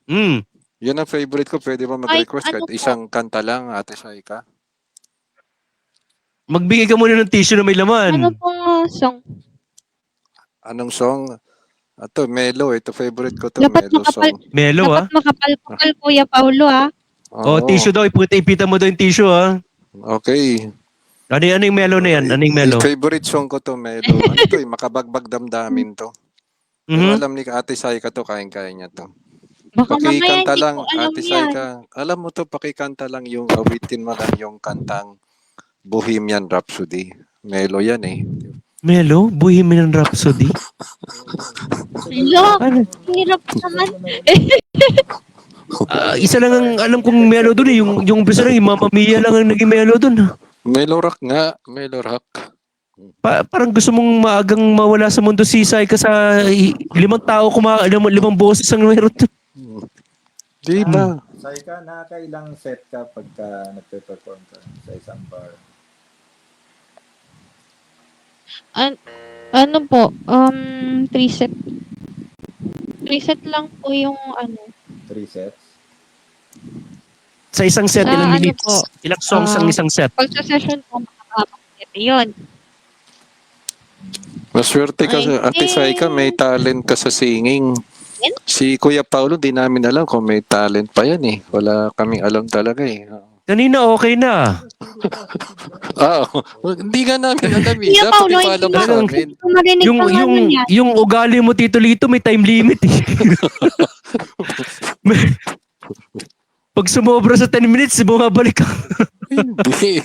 Mm. Yun ang favorite ko. Pwede ba mag-request Ay, ano kahit po? isang kanta lang, Ate Saika? Magbigay ka muna ng tissue na may Ano laman. pong song? Anong song? Ito, mellow. Ito, favorite ko to, Dapat mellow makapal. song. Melo, ha? Dapat makapal-kapal, Kuya Paulo, Oh, tissue daw. Ipita mo daw yung tissue, ha? Okay. Ano yung melo na yan? Ano yung melo? Favorite song ko to, mellow. Ano to, makabagbag damdamin to. Pero Mhm. alam ni Ate Saika to, kaya niya to. Baka mamaya Pakikanta hindi lang, ko alam Ate yan. Saika. Alam mo to, pakikanta lang yung awitin mo lang yung kantang Bohemian Rhapsody. Melo yan eh. Melo? Bohemian Rhapsody? Hello, Ano? hirap naman. Isa lang ang alam kong melo dun eh. Yung umpisa lang, yung Mamma Mia lang ang naging melo dun. Melo rock nga, melo rock. Parang gusto mong maagang mawala sa mundo si Saika sa 5 tao, limang boses ang meron dun. Di ba? Saika, nakakailang set ka pagka nagpe-perform ka sa isang bar? Ano po? 3 set. 3 set lang po yung 3 sets? Sa isang set, Sa ilang ano minutes? po? Ilang songs ang isang set? Pag sa session po, makakapagset yun. Maswerte ka sa Ay, Ate Saika, may talent ka sa singing. Si Kuya Paulo, di namin alam kung may talent pa yan eh. Wala kaming alam talaga eh. Kanina okay na. Hindi nga namin alam eh. Kuya Dapat Paulo, ipaalam mo sa talagang- amin. Kung marinig Yung pa yung naman yan. yung ugali mo Tito Lito may time limit eh. Pag sumobra sa 10 minutes, bumabalik ka. Hindi.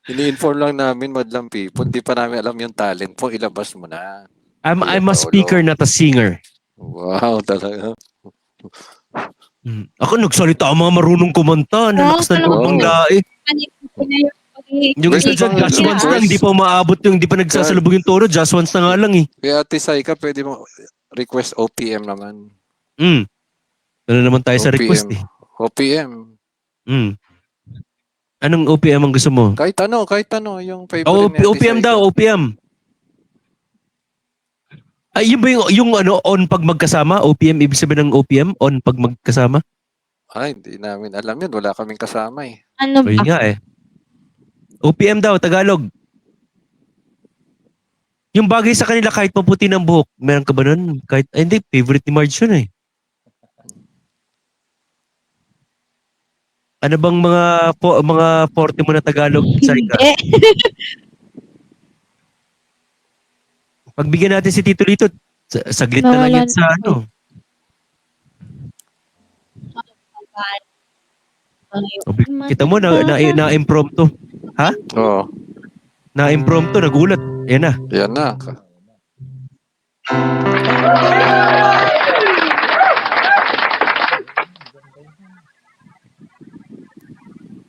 Ini-inform lang namin, madlang people. Di pa namin alam yung talent po. Ilabas mo na. I'm a Paulo. speaker, not a singer. Wow, talaga. Ako nagsalita ang mga marunong kumanta. Nalakas na loob ng Wow. lae. Yung Pwede isa dyan, bang just once request? lang, di pa umaabot yung, di pa nagsasalubog yung toro, just once na nga lang eh. Kaya Ate Saika, pwede mo request OPM naman. Ano naman tayo sa OPM. request eh. OPM. Mm. Anong OPM ang gusto mo? Kahit ano, yung Oh, favorite ni Ate OPM Saika. daw, OPM. Ay, yun ba yung ano, on pag magkasama? OPM, ibig sabihin ng OPM, on pag magkasama? Ay, hindi namin alam yun. Wala kaming kasama eh. Ano O yun ba? nga eh. OPM daw, Tagalog. Yung bagay sa kanila kahit maputi ng buhok, meron ka ba nun? Kahit, ay, hindi, favorite ni Marge yun eh. Ano bang mga forte mo na Tagalog, Saika? Hindi. Pagbigyan natin si Tito Lito, saglit na lang yan Nawalan. sa ano. Kita mo na impromptu. Ha? Oo. Na impromptu, nagulat. Ayan na. Yan na.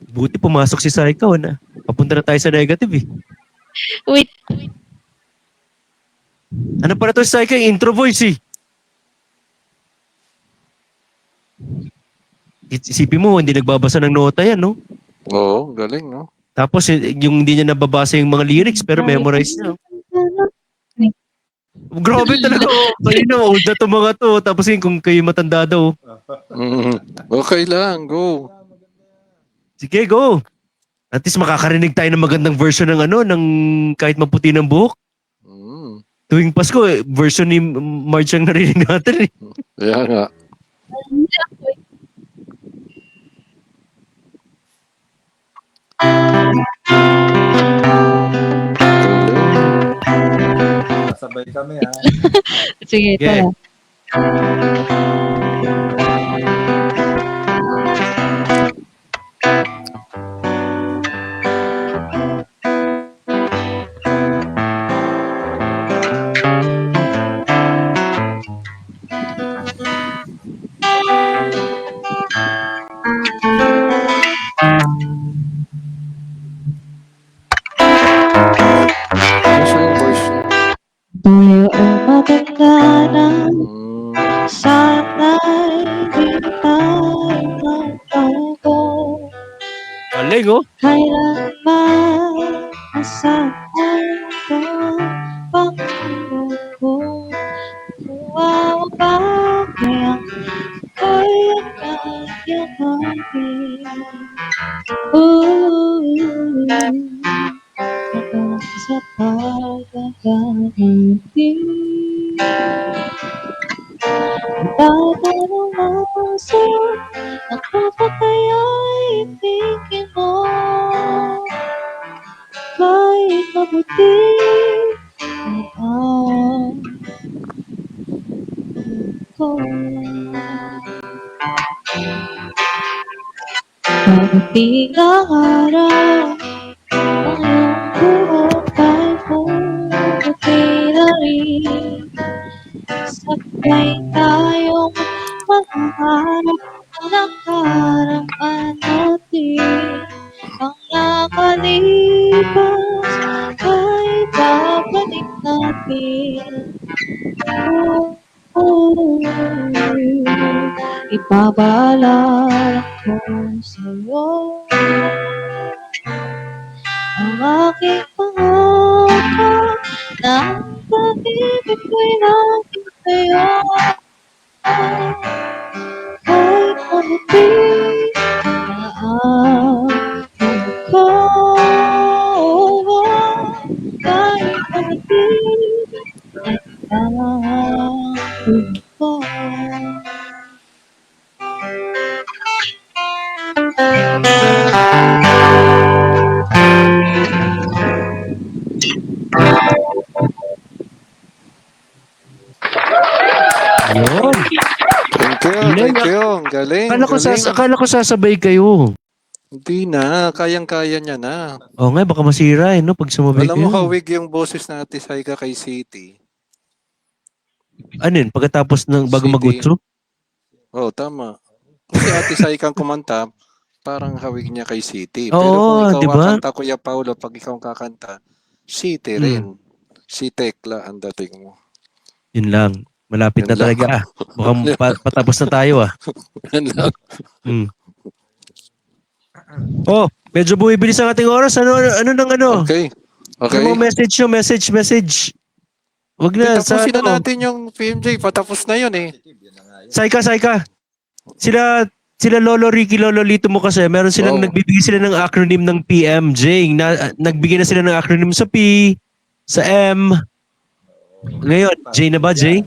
Buti pumasok si Saika, na. Papunta na tayo sa negative eh. Wait. Ano para to si Saika? Intro voice eh. Isipin mo, hindi nagbabasa ng nota yan, no? Oo, galing, no? Tapos yung hindi niya nababasa yung mga lyrics pero memorize niya. Grabe talaga. Kayo na, old na to mga to. Tapos yun, kung kayo matanda daw. Okay lang, go. Sige, go. At least makakarinig tayo ng magandang version ng ano, ng kahit maputi ng buhok. Mm. Tuwing Pasko, version ni Marge ang narinig natin eh. Kaya nga. Sabay kami ha. Sige, Yeah. tara. Ano siya yung voice niya? Tayo ay maganda na Mm. sana'y di tayo magbago. Galing oh. Kailanman masahan ko Panginoon ko. Kuwawa ba kayang kaya kayakapin? Hanggang sa pagkakamiti. Tatanong ako sa'yo, ako ba kaya'y ibigin mo? Kahit mabuti ay ang ko. Mabuting araw, ang iyong buhok ay puputi na rin. Sabay tayong makaharap ng harapan natin. Ang nakalipas ay babalik natin. Ipapaalala ko sa'yo ang aking pangako na ang pag-ibig ko'y laging sa'yo. Kahit mabuti na ang pagkawa, kahit mabuti ay ang ko. Yun. Thank you, Galing, thank you. Ang galing, galing. Akala ko sasabay kayo. Hindi na, kayang-kaya niya na. Oo nga, baka masira eh, no? Pag sumabay Alam mo, kayo. hawig yung boses na Ate Saika kay City. Ano yun? Pagkatapos ng bago City. mag-utso? Oh, tama. Kasi Ate Saika ang kumanta, parang hawig niya kay City. Oo, Pero kung ikaw diba? kakanta, Kuya Paulo, pag ikaw kakanta, City rin. Si Tekla ang dating mo. Yun lang. Malapit Yun na lang. talaga Mukhang patapos na tayo ah. Yan lang. Mm. Oh, medyo bumibilis ang ating oras. Ano nang ano? Okay. Ano Okay. mga message nyo? Message. Wag na, sa Tapusin na ano. natin yung PMJ. Patapos na yun eh. Positive, yun na nga yun. Saika. Sila Lolo Ricky, Lolo Lito mo kasi, meron silang Wow. nagbibigay sila ng acronym ng PMJ. Nagbigay na sila ng acronym sa P, sa M. Ngayon, J na ba, J?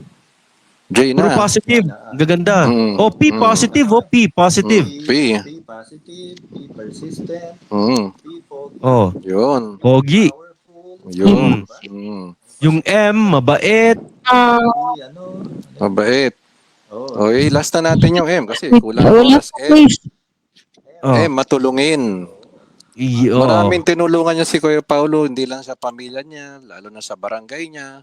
J Puro na. positive. Gaganda. Mm, Oh, P positive. Oh, P positive. P. P positive, P persistent, Mm, P focused, Oh, yun. pogi. powerful, Yun. diba? Mm, Yung M, mabait. P, ano? mabait. Oh, Okay, last na natin yung M kasi kulang ang Wala oras. pa M. quiz. Oh, Matulungin. oh. Maraming tinulungan niya si Kuya Paulo, hindi lang sa pamilya niya, lalo na sa barangay niya,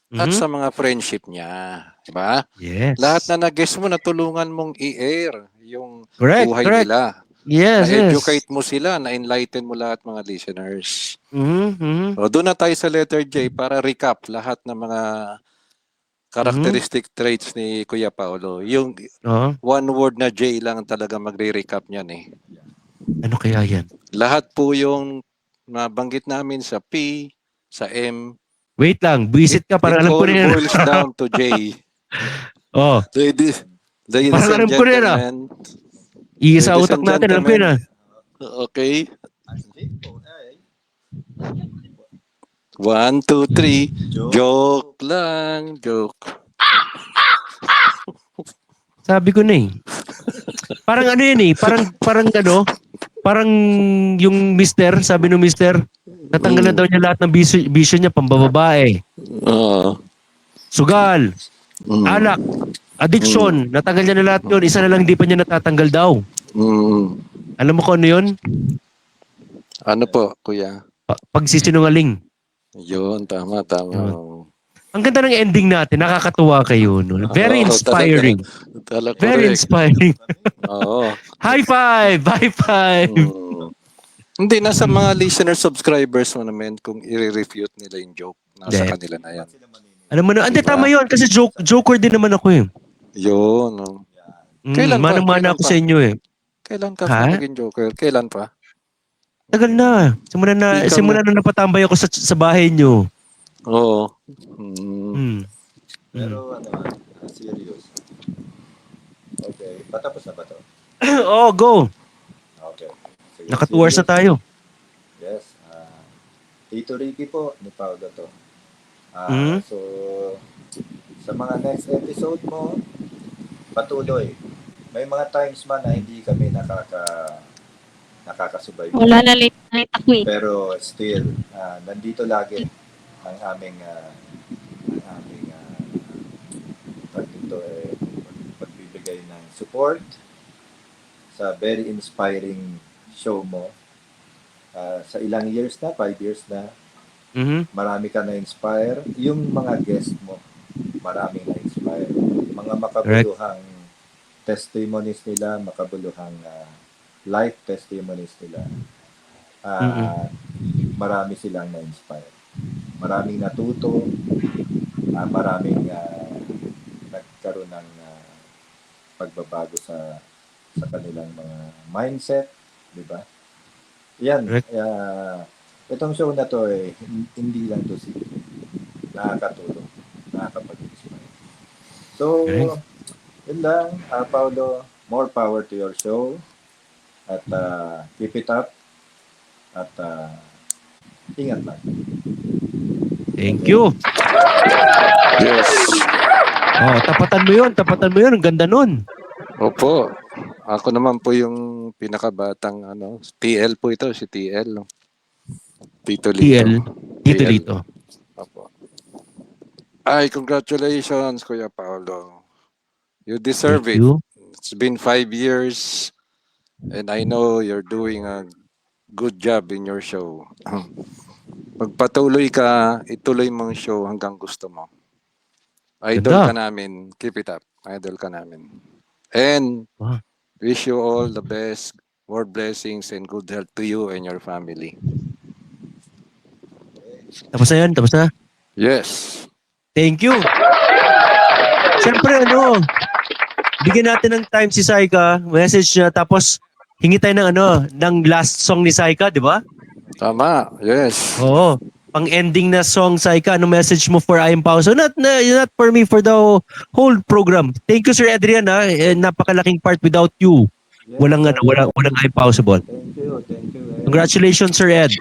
at Mhm. sa mga friendship niya. Diba? Yes. Lahat na nag-guess mo, natulungan mong i-air yung Correct. buhay nila. Yes. Na-educate mo sila, na-enlighten mo lahat mga listeners. Mhm. O, doon na tayo sa letter J para recap lahat ng mga characteristic traits ni Kuya Paulo. Yung Oh, one word na J lang talaga magre-recap niyan eh. ano kaya yan? Lahat po yung nabanggit namin sa P, sa M, Wait lang, visit ka, it parang alam ko all na yan. boils down to J. Oh, Ladies parang and alam ko na yan ah. gentlemen, Iisa ladies utak and natin, alam ko yan ah. okay, ang simple ay 1, 2, 3, joke. joke lang, joke. Sabi ko na eh. Parang ano yan eh, parang ano, parang yung mister, sabi ng mister, natanggal na daw niya lahat ng bisyo niya, pambababae. Oo. Sugal, Mm. alak, addiction, natanggal niya na lahat yun, isa na lang hindi pa niya natatanggal daw. Mm. Alam mo kung ano yun? Ano po, kuya? Pagsisinungaling. Yun, tama. Ang ganda ng ending natin, nakakatuwa kayo. No? Very Oo, inspiring. Talaga Very correct. inspiring. Oo. High five! High five! Mm. Hindi, nasa mga listener subscribers mo naman kung i-refute nila yung joke. Nasa Hindi. kanila na yan. Alam mo na, hindi Diba? tama yun kasi joker din naman ako eh. Yun. Oh. Kailan pa? Manang-mana ako sa inyo eh. Kailan ka Ha? pa naging joker? Kailan pa? Tagal na. Simula na napatambay ako sa bahay nyo. Oo. Mm. Pero ano, serious. Okay, patapos na ba to? Oh, go. Okay. Sige, Naka 2 hours na serious. tayo. Yes. Tito Ricky po, ni Paulo to. Mhm. So, sa mga next episode mo, patuloy. May mga times man na hindi kami nakakasubay. Wala na late ako eh. Pero still, nandito lagi ang aming pagbibigay ng support sa very inspiring show mo. Sa ilang years na, 5 years na, Mhm. marami ka na-inspire. Yung mga guest mo, maraming na-inspire. Mga makabuluhang testimonies nila, makabuluhang life testimonies nila. Marami silang na-inspire. Maraming natuto, maraming nagkaroon ng pagbabago sa kanilang mga mindset, di ba? Yan. Correct. Itong show na to hindi lang to nakakatulong, nakakapag-inspire. So, Correct. yun lang, Paulo, more power to your show at keep it up at ingat lang. Thank you. Yes. Oh, tapatan mo yun. Ang ganda nun. Opo. Ako naman po yung pinakabatang TL po ito, si TL. Tito Lito. Dito dito. Opo. Ay, congratulations, Kuya Paulo. You deserve Thank it. you. It's been 5 years and I know you're doing a good job in your show. Magpatuloy ka, ituloy mong show hanggang gusto mo. Idol Ganda. ka namin. Keep it up. Idol ka namin. And Wow. wish you all the best, more blessings and good health to you and your family. Tapos na yan, tapos na. Yes. Thank you. Siyempre bigyan natin ng time si Saika, message niya, tapos hingi tayo ng last song ni Saika, di ba? Tama, yes. Oo. Pang-ending na song, Saika, ano message mo for I Am Pao? So not for me, for the whole program. Thank you, Sir Adrian, ha? Napakalaking part without you. Yes, Walang I Am Possible. Thank you. Ed. Congratulations, Sir Ed.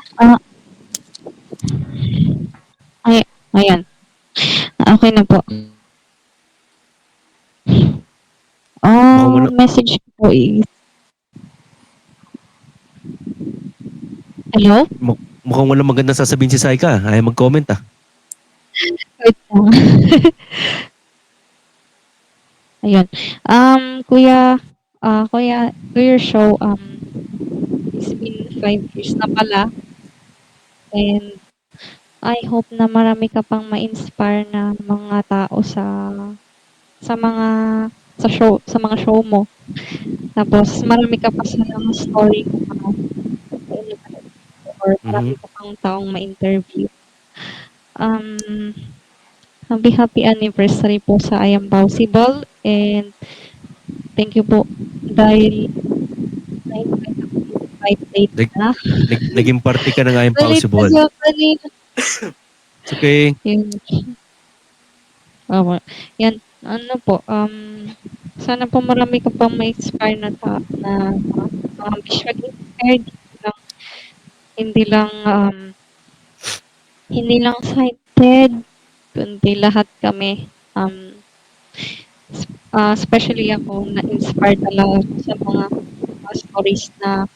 Ayan. Okay na po. Mukhang Message ko po is... Hello? Mukhang walang magandang sasabihin si Saika. Ayaw mag-comment, ah. Wait lang. Ayun. Kuya, your show, it's been 5 years na pala. And I hope na marami ka pang ma-inspire na mga tao sa mga sa mga show mo. Tapos marami ka pa sa story or marami ka pang taong ma-interview. Happy anniversary po sa I Am Possible and thank you po dahil late na. Naging party ka ng I Am Possible. It's okay. Yun. Yan. Ano po, sana po marami ka pang ma-inspire na visually impaired. Hindi lang sighted, kundi lahat kami. Especially ako, na-inspire talaga ako sa mga stories na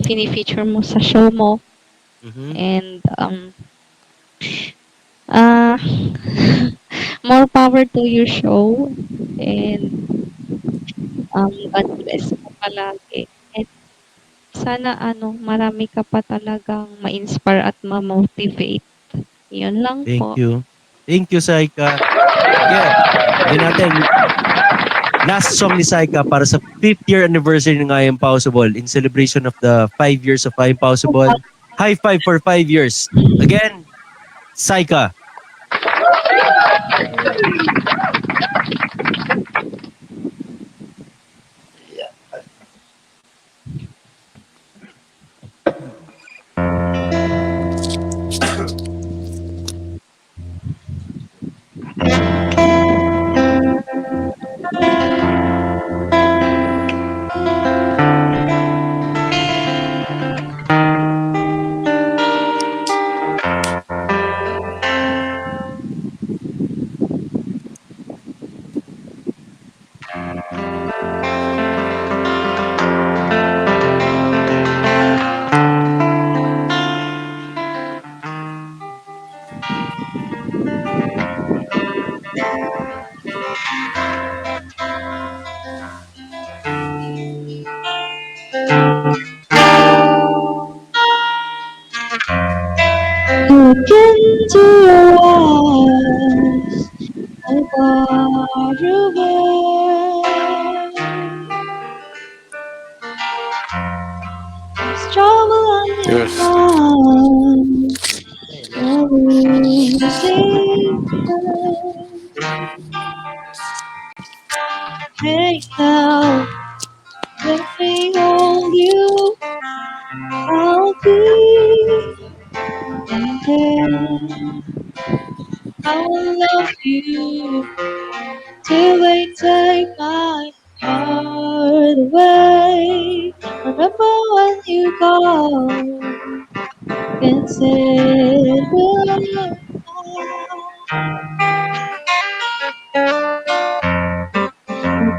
fini-feature mo sa show mo. And more power to your show and God bless mo palagi. And sana marami ka pa talagang ma-inspire at ma-motivate. Yun lang po. Thank you. Thank you, Saika. Yeah. Then natin, last song ni Saika para sa 5th year anniversary ng I Am Possible in celebration of the 5 years of I Am Possible. High five for 5 years. Again, Saika. Look into your eyes, I got away. There's trouble on your Yes. mind, everything. Hey now, let me hold you, I'll be there. I will love you till they take my heart away. Remember when you go and said goodbye.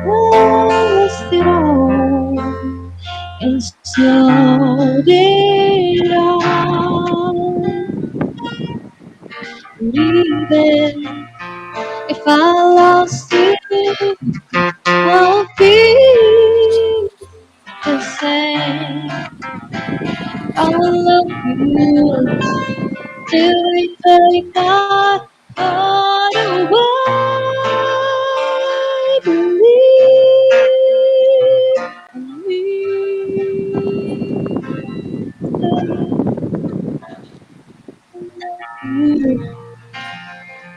I lost it all and so did I. And even if I lost you, I'll be the same. I will love you till we take my heart away. Believe in me.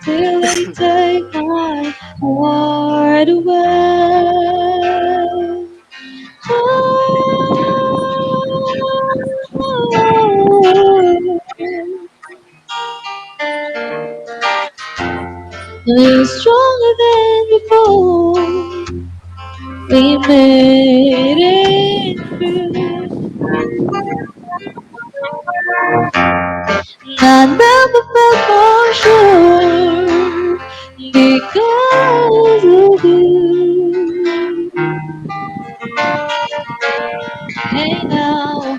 Till they take my heart away. made it through. I never felt more sure because of you. Hey now,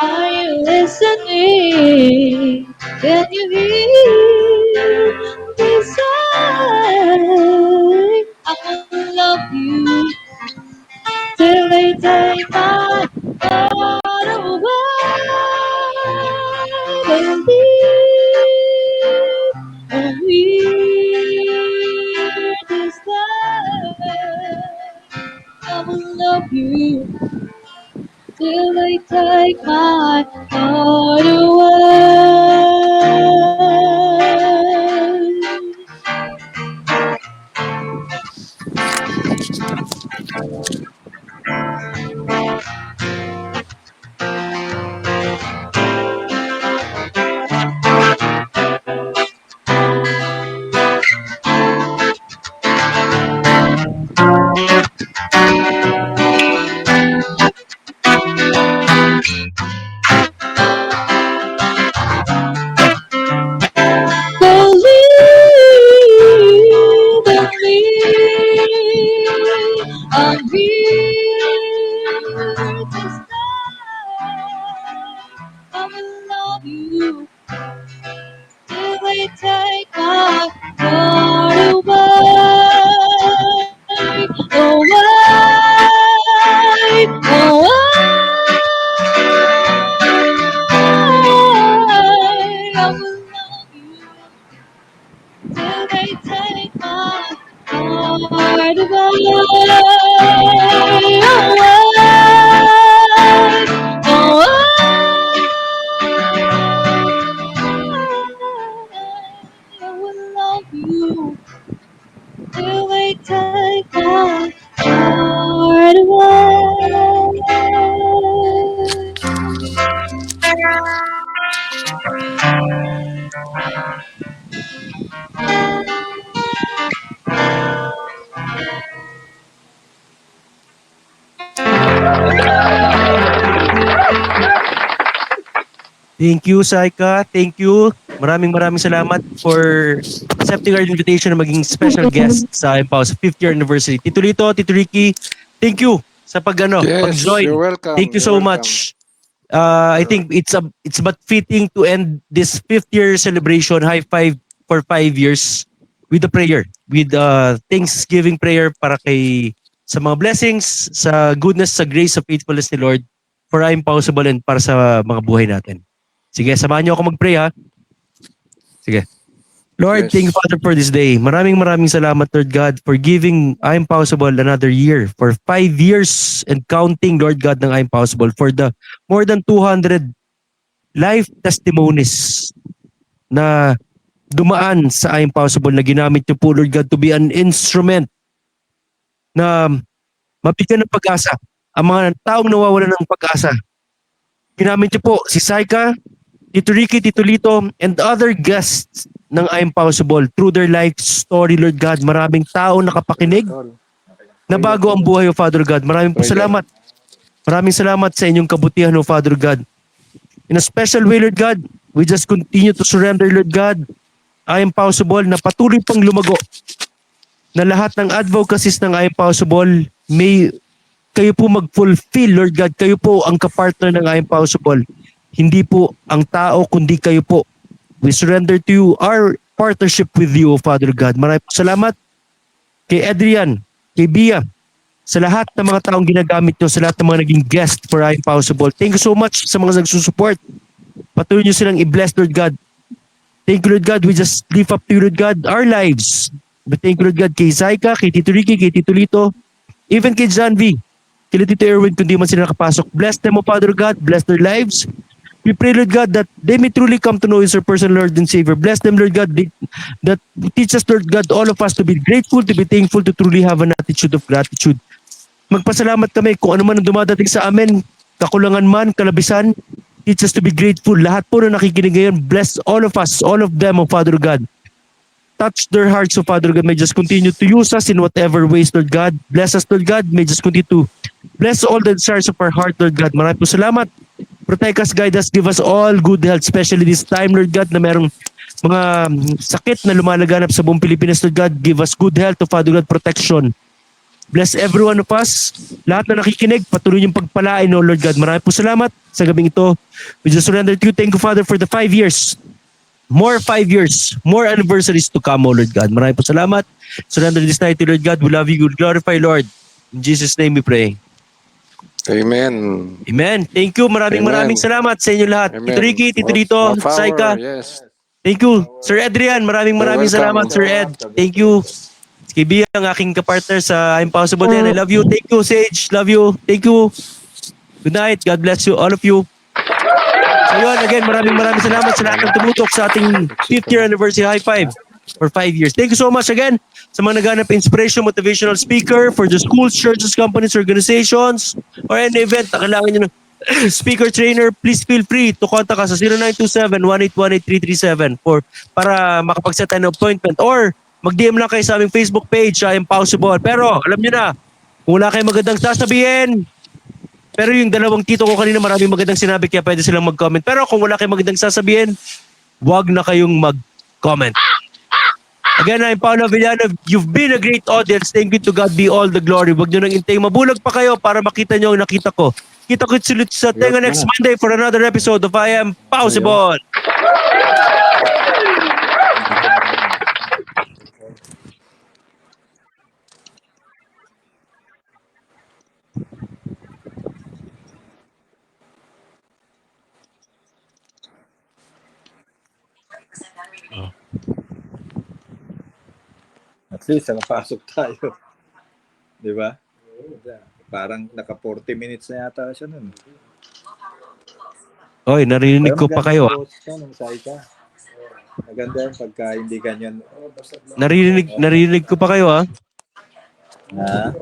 are you listening? Can you hear me say I will love you till they take my heart away? Believe and we're this time. I will love you till they take my heart away. Believe in me, I'm here to stay. I will love you till they take my heart away, away. I will love you till they take my heart I will love you till they take my heart away. Thank you, Saika. Thank you. Maraming salamat for accepting our invitation na maging special guest sa Impulse 5th year anniversary. Tito Lito, Tito Ricky, thank you sa Yes, pag-join. you're welcome. Thank you You're so welcome. much. I think it's but fitting to end this 5th year celebration, high five for 5 years with a prayer, with Thanksgiving prayer para sa mga blessings, sa goodness, sa grace, sa faithfulness ni Lord for I'm possible and para sa mga buhay natin. Sige, samahan niyo ako mag-pray ha. Sige. Lord, Yes. thank you Father for this day. Maraming salamat Lord God for giving I'm Possible another year. For 5 years and counting Lord God ng I'm Possible. For the more than 200 life testimonies na dumaan sa I'm Possible na ginamit niyo po Lord God to be an instrument na mabigyan ng pag-asa ang mga taong nawawalan ng pag-asa. Ginamit niyo po si Saika, Tito Ricky, Tito Lito, and other guests ng I'm Possible through their life story, Lord God. Maraming tao nakapakinig na bago ang buhay, O Father God. Maraming po salamat. Maraming salamat sa inyong kabutihan, O Father God. In a special way, Lord God, we just continue to surrender, Lord God. I'm Possible na patuloy pang lumago na lahat ng advocacies ng I'm Possible may kayo po mag-fulfill, Lord God. Kayo po ang kapartner ng I'm Possible. Hindi po ang tao, kundi kayo po. We surrender to you our partnership with you, O Father God. Maraming salamat kay Adrian, kay Bia, sa lahat ng mga taong ginagamit nyo, sa lahat ng mga naging guest for I'm Possible. Thank you so much sa mga nagsusupport. Patuloy nyo silang i-bless, Lord God. Thank you, Lord God. We just lift up to you, Lord God, our lives. But thank you, Lord God, kay Saika, kay Tito Ricky, kay Tito Lito, even kay John V, kay Tito Erwin, kung di man sila nakapasok. Bless them, O Father God. Bless their lives. We pray, Lord God, that they may truly come to know you as their personal Lord and Savior. Bless them, Lord God, that teach us, Lord God, all of us to be grateful, to be thankful, to truly have an attitude of gratitude. Magpasalamat kami kung ano man ang dumadating sa amin, kakulangan man, kalabisan, teach us to be grateful. Lahat po na nakikinig ngayon, bless all of us, all of them, O Father God. touch their hearts, so Father God, may just continue to use us in whatever ways, Lord God. Bless us, Lord God. May just continue to bless all the desires of our heart, Lord God. Maraming po salamat. Protect us, guide us, give us all good health, especially this time, Lord God, na merong mga sakit na lumalaganap sa buong Pilipinas, Lord God. Give us good health, to Father God, protection. Bless every one of us. Lahat na nakikinig, patuloy yung pagpalain, O Lord God. Maraming po salamat sa gabing ito. We just surrender to you. Thank you, Father, for the 5 years. More 5 years, more anniversaries to come, O Lord God. Maraming po salamat. Surrender this night to Lord God. We love you. We glorify, Lord. In Jesus' name we pray. Amen. Amen. Thank you. Maraming Amen. salamat sa inyo lahat. Tito Amen. Ricky, Tito More Rito, power. Saika. Yes. Thank you. Sir Adrian, maraming You're salamat, welcome. Sir Ed. Thank you. KB, ang aking kapartner sa Impossible Den. I love you. Thank you, Sage. Love you. Thank you. Good night. God bless you, all of you. So yun, again, maraming salamat sa lahat ng tumutok sa ating 5th year anniversary high five for 5 years. Thank you so much again sa mga naghanap inspiration, motivational speaker for the schools, churches, companies, organizations, or any event na kailangan nyo ng speaker trainer. Please feel free to contact us sa 0927-1818337 para makapag-set tayo ng appointment, or mag-DM lang kayo sa aming Facebook page, Impossible. Pero alam nyo na, kung wala kayong magandang sasabihin, pero yung dalawang tito ko kanina maraming magandang sinabi kaya pwede silang mag-comment. Pero kung wala kayong magandang sasabihin, wag na kayong mag-comment. Again, I'm Paolo Villano. You've been a great audience. Thank you, to God be all the glory. Wag nyo nang intay. Mabulag pa kayo para makita nyo ang nakita ko. Kita ko ulit sa tenga next Monday for another episode of I Am Possible. At least, nakapasok tayo. Di ba? Parang naka 40 minutes na yata siya nun. Oy, narinig ko pa kayo. Maganda yung pagka hindi ganyan. Narinig ko pa kayo, ha? Ha?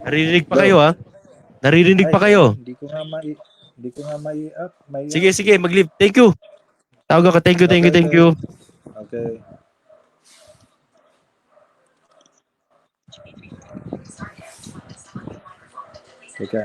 Narinig pa kayo, ha? Naririnig pa kayo. Hindi ko nga mai-up. Sige, mag-leave. Thank you. Tawag ako. Thank you. Okay. Teka.